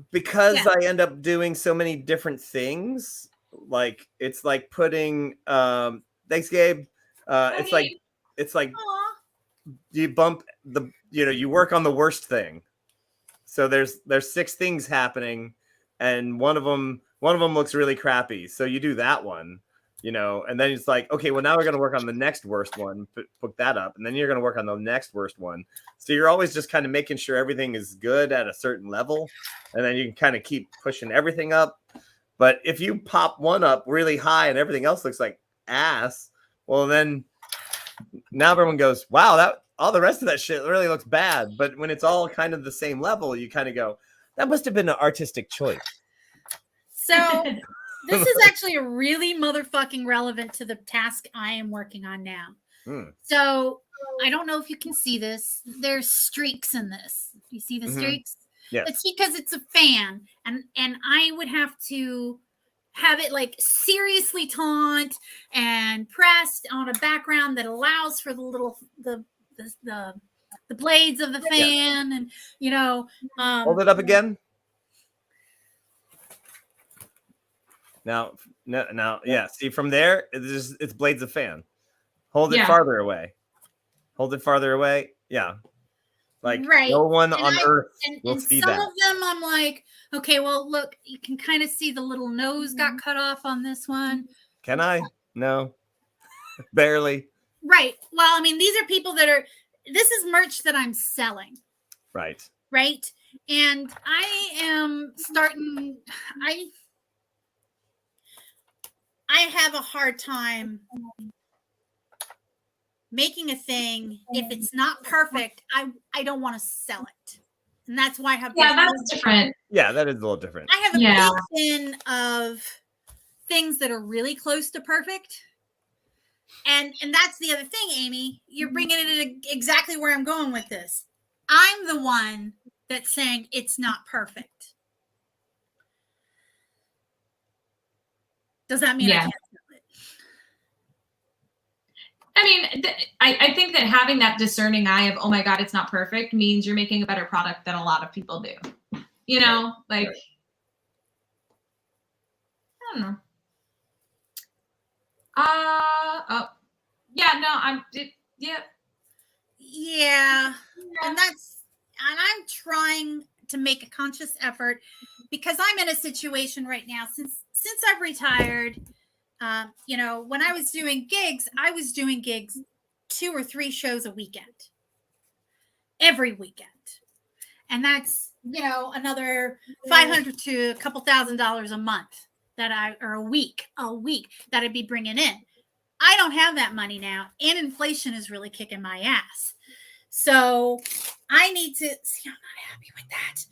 because I end up doing so many different things. Like it's like putting thanks, Gabe. It's like Aww. You bump you work on the worst thing. So there's 6 things happening, and one of them looks really crappy. So you do that one. You know, and then it's like, okay, well, now we're going to work on the next worst one, put that up. And then you're going to work on the next worst one. So you're always just kind of making sure everything is good at a certain level. And then you can kind of keep pushing everything up. But if you pop one up really high and everything else looks like ass, well, then now everyone goes, wow, that all the rest of that shit really looks bad. But when it's all kind of the same level, you kind of go, that must have been an artistic choice. So this is actually really motherfucking relevant to the task I am working on now. So I don't know if you can see this. There's streaks in this. You see the streaks? Yes. It's because it's a fan, and I would have to have it like seriously taut and pressed on a background that allows for the little the blades of the fan, and you know. Hold it up again. Now, yeah. See from there, it's blades of fan. Hold it farther away. Hold it farther away. Yeah. Like no one on earth will see that. Some of them I'm like, okay, well, look, you can kind of see the little nose got cut off on this one. Can I? No. Barely. Right. Well, I mean, these are people that are, this is merch that I'm selling. Right. Right. And I am starting, I have a hard time making a thing. If it's not perfect, I don't want to sell it. And that's why I have that's different. Yeah, that is a little different. I have a big bin of things that are really close to perfect. And that's the other thing, Amy. You're bringing it exactly where I'm going with this. I'm the one that's saying it's not perfect. Does that mean I can't sell it? I mean, I think that having that discerning eye of, oh my God, it's not perfect, means you're making a better product than a lot of people do. You know, like, I don't know. Yeah. And I'm trying to make a conscious effort because I'm in a situation right now since I've retired. You know, when I was doing gigs 2 or 3 shows a weekend, every weekend. And that's, you know, another $500 to a couple $1,000s a month or a week that I'd be bringing in. I don't have that money now, and inflation is really kicking my ass. So I need to see, I'm not happy with that.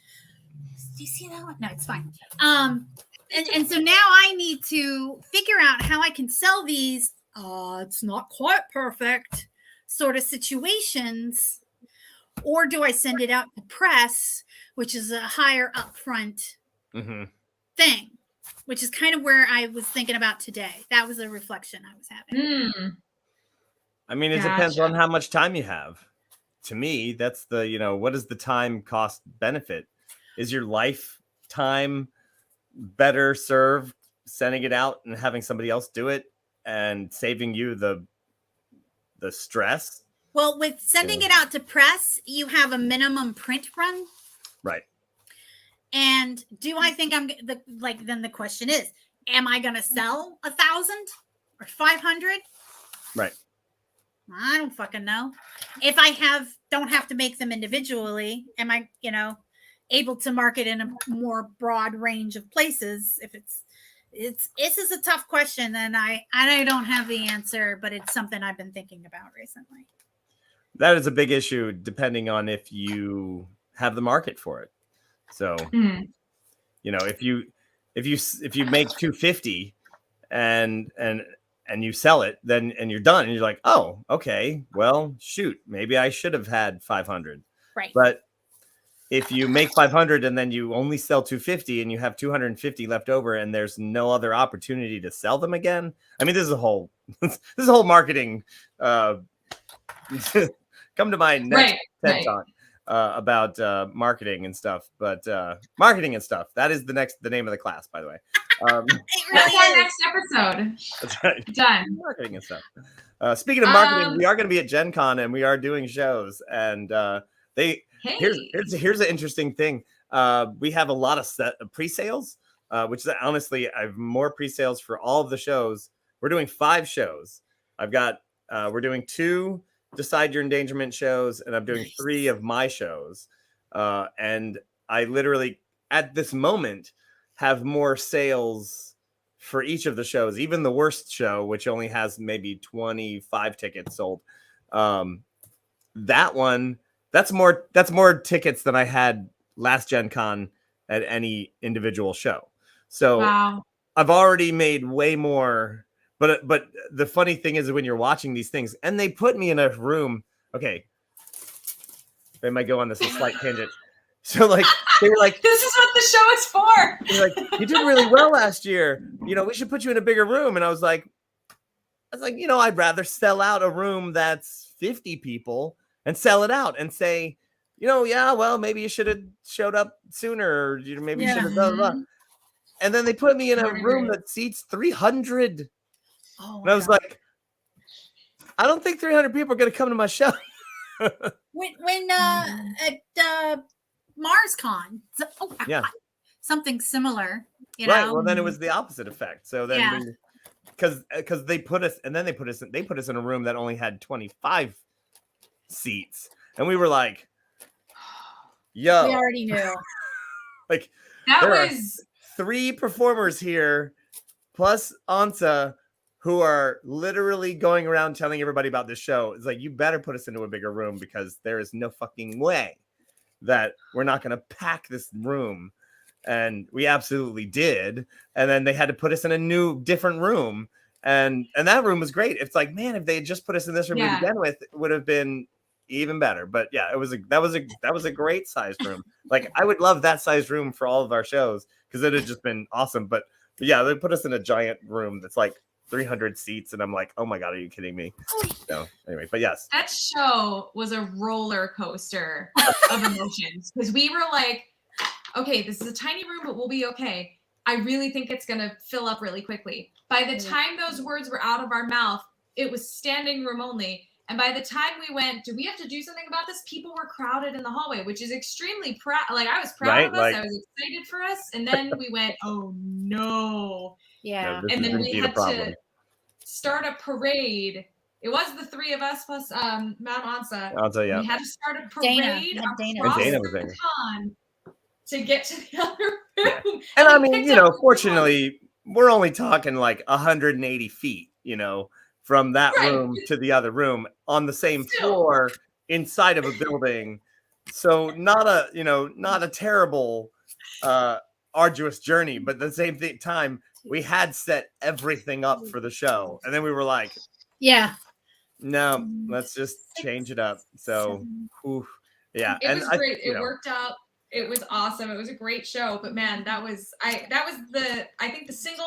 Do you see that one? No, it's fine. And so now I need to figure out how I can sell these. It's not quite perfect sort of situations, or do I send it out to press, which is a higher upfront thing, which is kind of where I was thinking about today. That was a reflection I was having. I mean, it depends on how much time you have. To me, that's the, you know, what is the time cost benefit? Is your lifetime better served sending it out and having somebody else do it and saving you the stress? Well, with sending it out to press, you have a minimum print run. Right. And do I think then the question is, am I going to sell 1,000 or 500? Right. I don't fucking know. If I don't have to make them individually, am I, you know, able to market in a more broad range of places? If this is a tough question, and I don't have the answer, but it's something I've been thinking about recently. That is a big issue, depending on if you have the market for it. So, you know, if you make 250 and you sell it, then and you're done, and you're like, oh, okay, well, shoot, maybe I should have had 500. Right. But if you make 500 and then you only sell 250 and you have 250 left over and there's no other opportunity to sell them again, I mean, this is a whole marketing. Come to my next TED Talk about marketing and stuff. But marketing and stuff, that is the name of the class, by the way. That's our next episode. That's right. Done. Marketing and stuff. Speaking of marketing, we are going to be at Gen Con and we are doing shows, and here's an interesting thing. We have a lot of pre-sales, which is honestly, I have more pre-sales for all of the shows. We're doing 5 shows. We're doing 2 Decide Your Endangerment shows, and I'm doing 3 of my shows. And I literally, at this moment, have more sales for each of the shows, even the worst show, which only has maybe 25 tickets sold. That one, that's more tickets than I had last Gen Con at any individual show. So Wow. I've already made way more. But the funny thing is when you're watching these things, and they put me in a room. Okay, they might go on this slight tangent. So like they were like, this is what the show is for. they're like, you did really well last year. You know, we should put you in a bigger room. And I was like, you know, I'd rather sell out a room that's 50 people and sell it out and say, you know, yeah, well, maybe you should have showed up sooner, or maybe you should have done blah. And then they put me in a room that seats 300. Oh, and I was like, I don't think 300 people are going to come to my show. when at MarsCon, Yeah, something similar, right. know? Well, then it was the opposite effect. So then Yeah. because they put us in a room that only had 25 seats, and we were like, yo, We already knew. like That there are was 3 performers here plus Ansa who are literally going around telling everybody about this show. It's like, you better put us into a bigger room, because there is no fucking way that we're not going to pack this room. And we absolutely did. And then they had to put us in a different room. And that room was great. It's like, man, if they had just put us in this room to begin with, it would have been even better. But yeah, that was a great sized room. Like, I would love that sized room for all of our shows, because it had just been awesome. But yeah, they put us in a giant room that's like 300 seats, and I'm like, oh my god, are you kidding me? So anyway, but yes, that show was a roller coaster of emotions, because we were like, okay, this is a tiny room, but we'll be okay. I really think it's gonna fill up really quickly. By the time those words were out of our mouth, it was standing room only. And by the time we went, do we have to do something about this? People were crowded in the hallway, which is extremely proud. Like, I was proud of us. Right, I was excited for us. And then we went, oh no. Yeah. And then we had to start a parade. It was the 3 of us plus Mount Ansa. Yeah. We had to start a parade Dana. across Dana the was there con to get to the other room. And I we mean, picked you know, up fortunately, we're only talking like 180 feet, you know, from that room to the other room on the same floor inside of a building. So not a terrible, arduous journey, but at the same time, we had set everything up for the show. And then we were like, yeah, no, let's just change it up. So, yeah. It was great. It know, worked out. It was awesome. It was a great show. But man, that was the single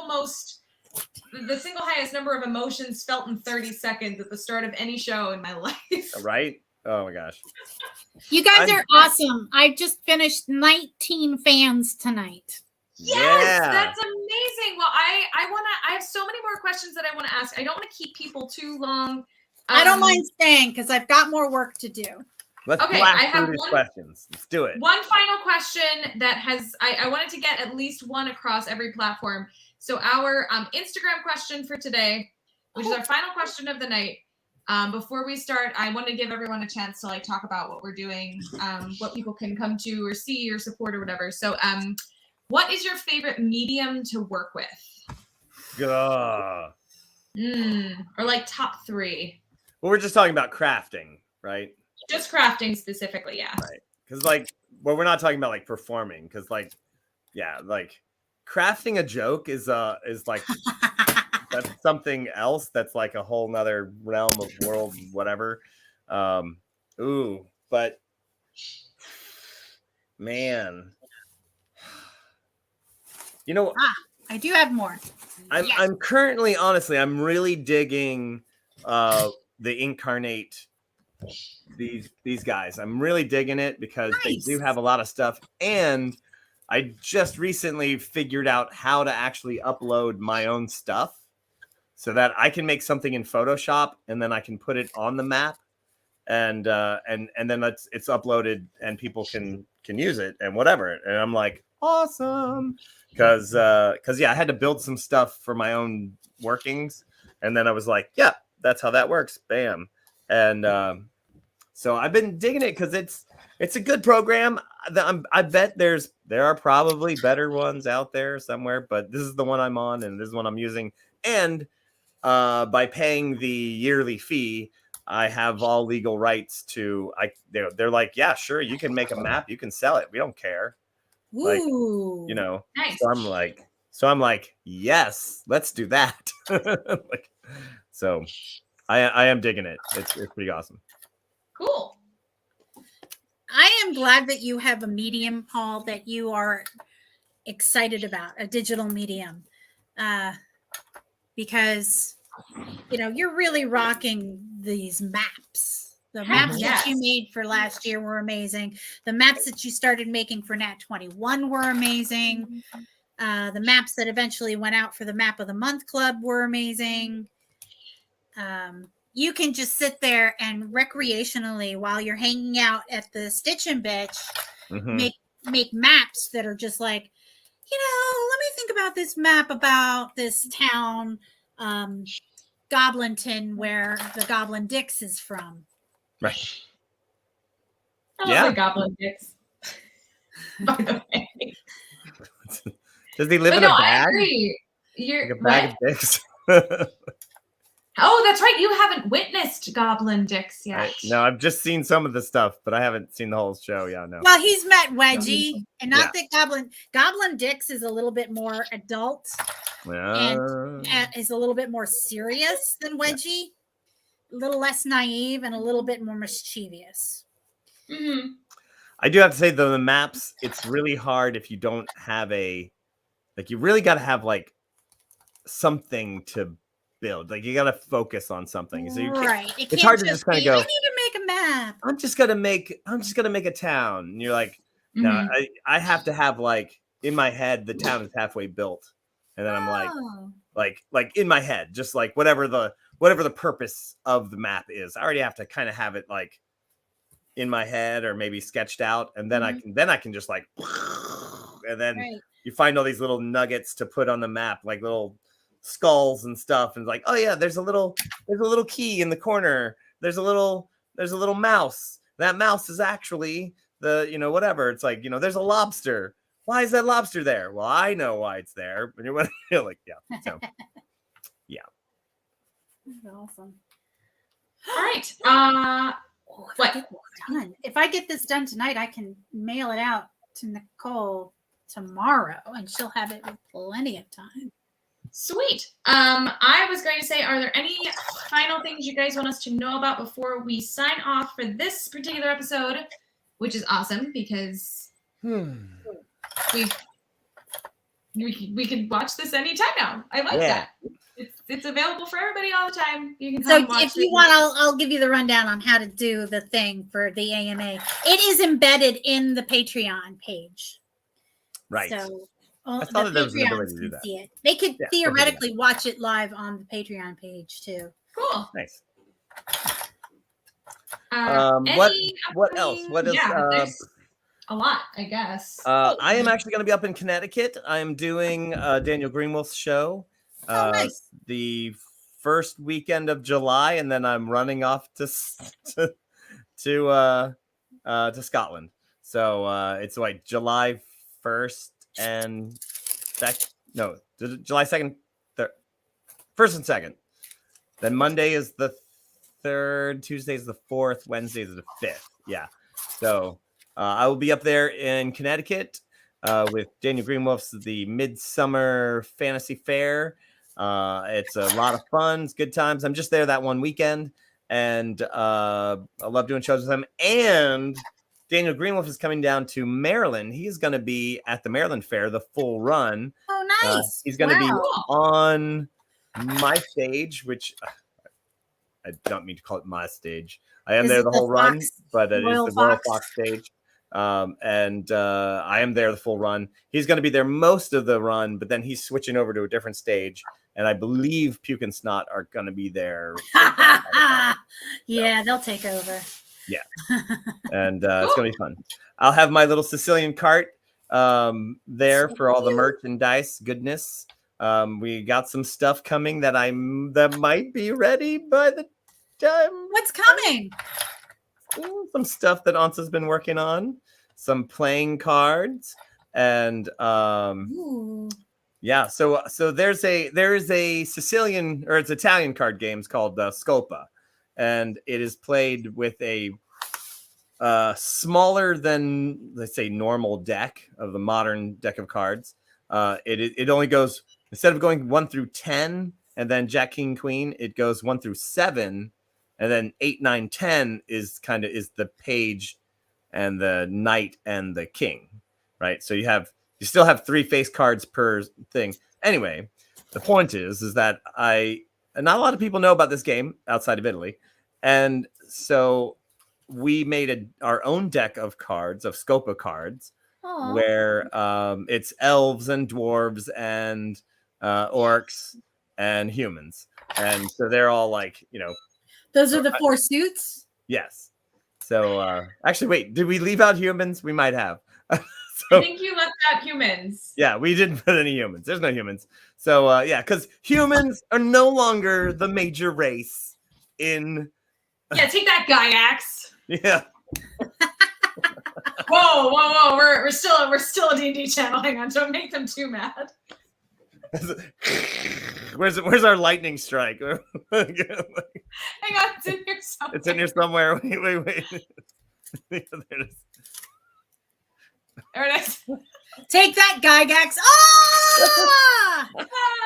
highest number of emotions felt in 30 seconds at the start of any show in my life. Right? Oh my gosh. you guys are awesome. I just finished 19 fans tonight. Yes, that's amazing. Well, I have so many more questions that I want to ask. I don't want to keep people too long. I don't mind staying because I've got more work to do. Let's blast through these questions. Let's do it. One final question that I wanted to get at least one across every platform. So our Instagram question for today, which is our final question of the night. Before we start, I want to give everyone a chance to talk about what we're doing, what people can come to or see or support or whatever. So what is your favorite medium to work with? Or top 3. Well, we're just talking about crafting, right? Just crafting specifically, yeah. Right. Because we're not talking about performing, because crafting a joke is like that's something else. That's like a whole nother realm of world, whatever. But man, you know, I do have more. I'm currently, honestly, I'm really digging the Incarnate. These guys, I'm really digging it, because they do have a lot of stuff, and I just recently figured out how to actually upload my own stuff so that I can make something in Photoshop and then I can put it on the map, and then it's uploaded and people can use it and whatever. And I'm like, awesome, because I had to build some stuff for my own workings, and then I was like, yeah, that's how that works. Bam. And so I've been digging it, because it's a good program. I bet there are probably better ones out there somewhere, but this is the one I'm on, and this is one I'm using. And by paying the yearly fee, I have all legal rights to. They're like, yeah, sure, you can make a map, you can sell it. We don't care. Like, Ooh. you know. Nice. So I'm like, yes, let's do that. Like, so I am digging it. It's pretty awesome. Cool. I am glad that you have a medium, Paul, that you are excited about, a digital medium, because you're really rocking these maps. The maps that you made for last year were amazing. The maps that you started making for Nat 21 were amazing. The maps that eventually went out for the Map of the Month Club were amazing. You can just sit there and recreationally, while you're hanging out at the Stitch and Bitch, make maps that are just like, let me think about this map about this town, Goblinton, where the Goblin Dix is from. Right. I love the Goblin Dix. By the way. Does he live in a bag? I agree. Like a bag of dicks. Oh, that's right. You haven't witnessed Goblin Dix yet. No, I've just seen some of the stuff, but I haven't seen the whole show. Yeah, no. Well, he's met Wedgie, and not that Goblin Dix is a little bit more adult and is a little bit more serious than Wedgie, a little less naive, and a little bit more mischievous. Mm-hmm. I do have to say, though, the maps, it's really hard if you don't have you really got to have something to build. Like, you got to focus on something. So it's hard to just kind of go, I need to make a map. I'm just gonna make a town. And you're like, no, I have to have in my head, the town is halfway built. And then I'm like in my head, just like whatever the purpose of the map is. I already have to kind of have it in my head or maybe sketched out. And then I can just and then you find all these little nuggets to put on the map, like little skulls and stuff. And oh yeah, there's a little key in the corner. There's a little mouse. That mouse is actually the, whatever. It's there's a lobster. Why is that lobster there? Well, I know why it's there. But you're like, yeah. So, yeah. That's awesome. All right. If I get this done tonight, I can mail it out to Nicole tomorrow, and she'll have it with plenty of time. Sweet. I was going to say, are there any final things you guys want us to know about before we sign off for this particular episode, which is awesome because we can watch this anytime now. I like that. It's available for everybody all the time. You can come watch if you want, I'll give you the rundown on how to do the thing for the AMA. It is embedded in the Patreon page. Right. So I thought there was an ability to do that. See it. They could theoretically watch it live on the Patreon page too. Cool. Nice. What else? What is a lot, I guess. I am actually going to be up in Connecticut. I am doing Daniel Greenwolf's show the first weekend of July, and then I'm running off to Scotland. So it's July 1st and July 2nd, 1st and 2nd. Then Monday is the 3rd, Tuesday is the 4th, Wednesday is the 5th. Yeah. So I will be up there in Connecticut with Daniel Greenwolf's The Midsummer Fantasy Fair. It's a lot of fun. It's good times. I'm just there that one weekend, and I love doing shows with him. And Daniel Greenwolf is coming down to Maryland. He's going to be at the Maryland Fair, the full run. Oh, nice. He's going to be on my stage, which I don't mean to call it my stage. I am there the whole run, but it is the Royal Fox stage. And I am there the full run. He's going to be there most of the run, but then he's switching over to a different stage. And I believe Puke and Snot are going to be there. Yeah, they'll take over. Yeah. And it's going to be fun. I'll have my little Sicilian cart there for all the merchandise goodness. We got some stuff coming that might be ready by the time. What's coming? Some stuff that Ansa's been working on, some playing cards, and yeah. So there is a Sicilian or it's Italian card games called Scopa, and it is played with a smaller than, let's say, normal deck of the modern deck of cards. It only goes, instead of going 1 through 10 and then Jack, King, Queen, it goes 1 through 7, and then 8, 9, 10 is the page and the knight and the king, right? So you still have 3 face cards per thing. Anyway, the point is that not a lot of people know about this game outside of Italy, and so we made our own deck of cards, of Scopa cards, Aw. where it's elves and dwarves and orcs and humans, and so they're all like, Those are the 4 suits. yes. So actually, wait, did we leave out humans? We might have. I So think you left out humans. yeah, we didn't put any humans. There's no humans. So yeah, because humans are no longer the major race in. Yeah, take that, Gygax. Yeah. Whoa! We're still a D&D channel. Hang on, don't make them too mad. Where's our lightning strike? Hang on, it's in here somewhere. It's in here somewhere. Wait. There it is. There it is. Take that, Gygax. Ah!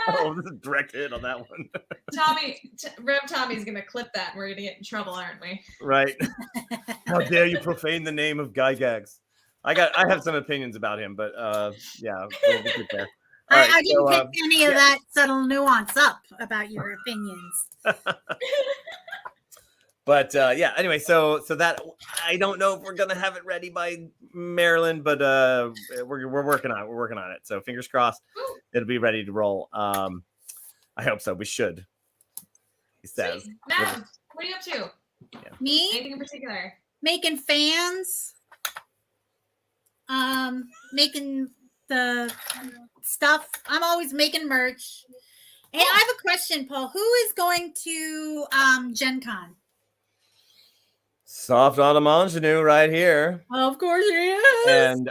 Oh, this is a direct hit on that one. Rev Tommy's gonna clip that. And we're gonna get in trouble, aren't we? Right. How dare you profane the name of Gygax? I have some opinions about him, but yeah, we'll get there. All right, I didn't so, pick any of that subtle nuance up about your opinions. But yeah, anyway, so that I don't know if we're gonna have it ready by Maryland, but we're working on it. We're working on it. So fingers crossed, it'll be ready to roll. I hope so. We should. He says. Sweet. Matt, what are you up to? Me Anything in particular? making fans, making the stuff. I'm always making merch. Hey, I have a question, Paul. Who is going to Gen Con? Soft Autumn Ingenue right here. Of course he is. And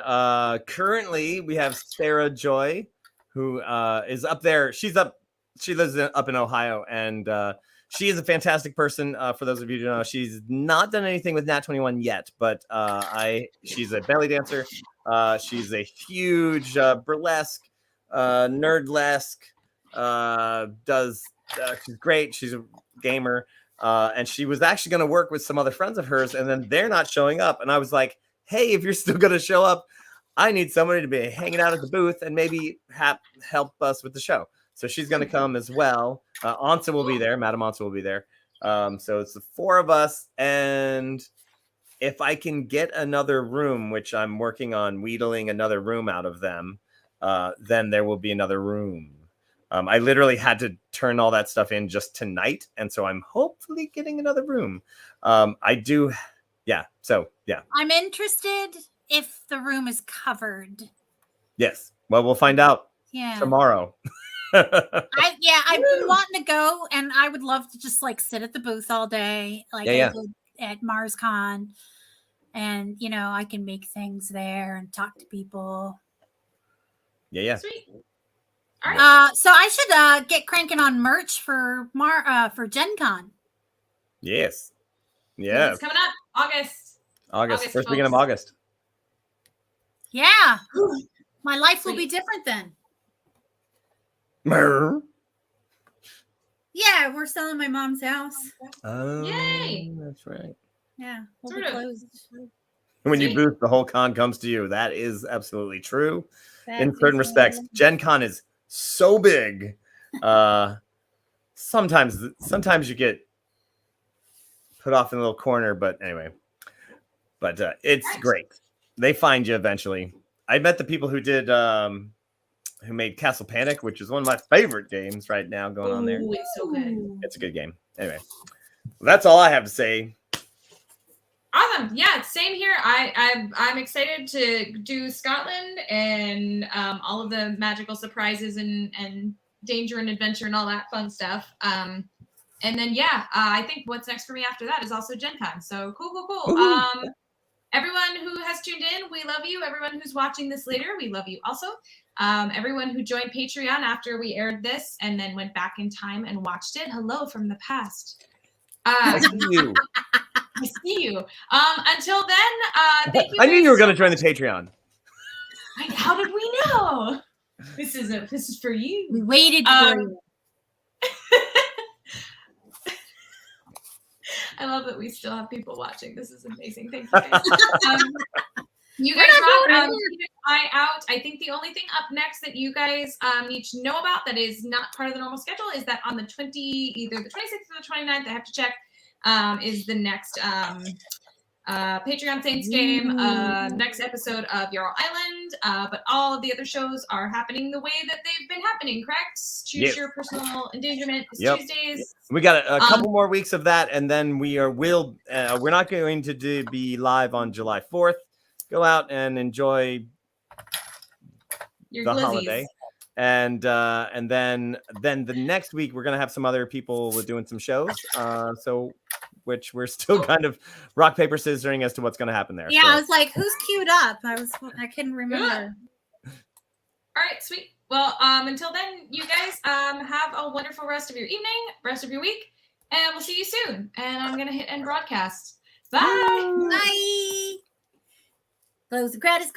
currently we have Sarah Joy, who is up there. She lives up in Ohio, and she is a fantastic person. For those of you who don't know, she's not done anything with Nat 21 yet, but she's a belly dancer. She's a huge burlesque, nerdlesque. She's great. She's a gamer. And she was actually going to work with some other friends of hers, and then they're not showing up. And I was like, hey, if you're still going to show up, I need somebody to be hanging out at the booth and maybe help us with the show. So she's going to come as well. Ansa will be there. Madam Ansa will be there. So it's the 4 of us. And if I can get another room, which I'm working on wheedling another room out of them, then there will be another room. I literally had to turn all that stuff in just tonight, and so I'm hopefully getting another room. I do, yeah. So yeah. I'm interested if the room is covered. Yes. Well, we'll find out tomorrow. I've been wanting to go, and I would love to just like sit at the booth all day, like I did at MarsCon, and I can make things there and talk to people. Yeah. Sweet. All right. So I should get cranking on merch for Gen Con. Yes. Yeah. It's coming up August. First weekend of August. Yeah. My life will be different then. Yeah, we're selling my mom's house. Oh, yay! That's right. Yeah, we'll Sort be of. closed. When you booth, the whole con comes to you. That is absolutely true. That In is certain respects, right. Gen Con is so big. Sometimes you get put off in a little corner, but anyway. But it's great. They find you eventually. I met the people who did who made Castle Panic, which is one of my favorite games right now going on there. Ooh, it's so good. It's a good game. Anyway, that's all I have to say. Awesome. Yeah, same here. I'm excited to do Scotland and all of the magical surprises and danger and adventure and all that fun stuff. And then I think what's next for me after that is also Gen Con. So cool. Everyone who has tuned in, we love you. Everyone who's watching this later, we love you also. Everyone who joined Patreon after we aired this and then went back in time and watched it, hello from the past. I see you. I see you. Until then, thank you. I knew guys you were going to so join the Patreon. How did we know? This is for you. We waited for you. I love that we still have people watching. This is amazing. Thank you guys. You guys We're not rock. doing Keep an eye out. I think the only thing up next that you guys need to know about that is not part of the normal schedule is that on the either the 26th or the 29th, I have to check, is the next Patreon Saints game, next episode of Yarrow Island. But all of the other shows are happening the way that they've been happening, correct? Choose your personal endangerment is Tuesdays. We got a couple more weeks of that, and then we're not going to be live on July 4th. Go out and enjoy Your the glizzies. holiday. And then the next week we're gonna have some other people doing some shows. Which we're still kind of rock paper scissoring as to what's gonna happen there. Yeah, So. I was like, who's queued up? I couldn't remember. All right, sweet. Well, until then, you guys have a wonderful rest of your evening, rest of your week, and we'll see you soon. And I'm gonna hit end broadcast. Bye. Bye. Close the credits.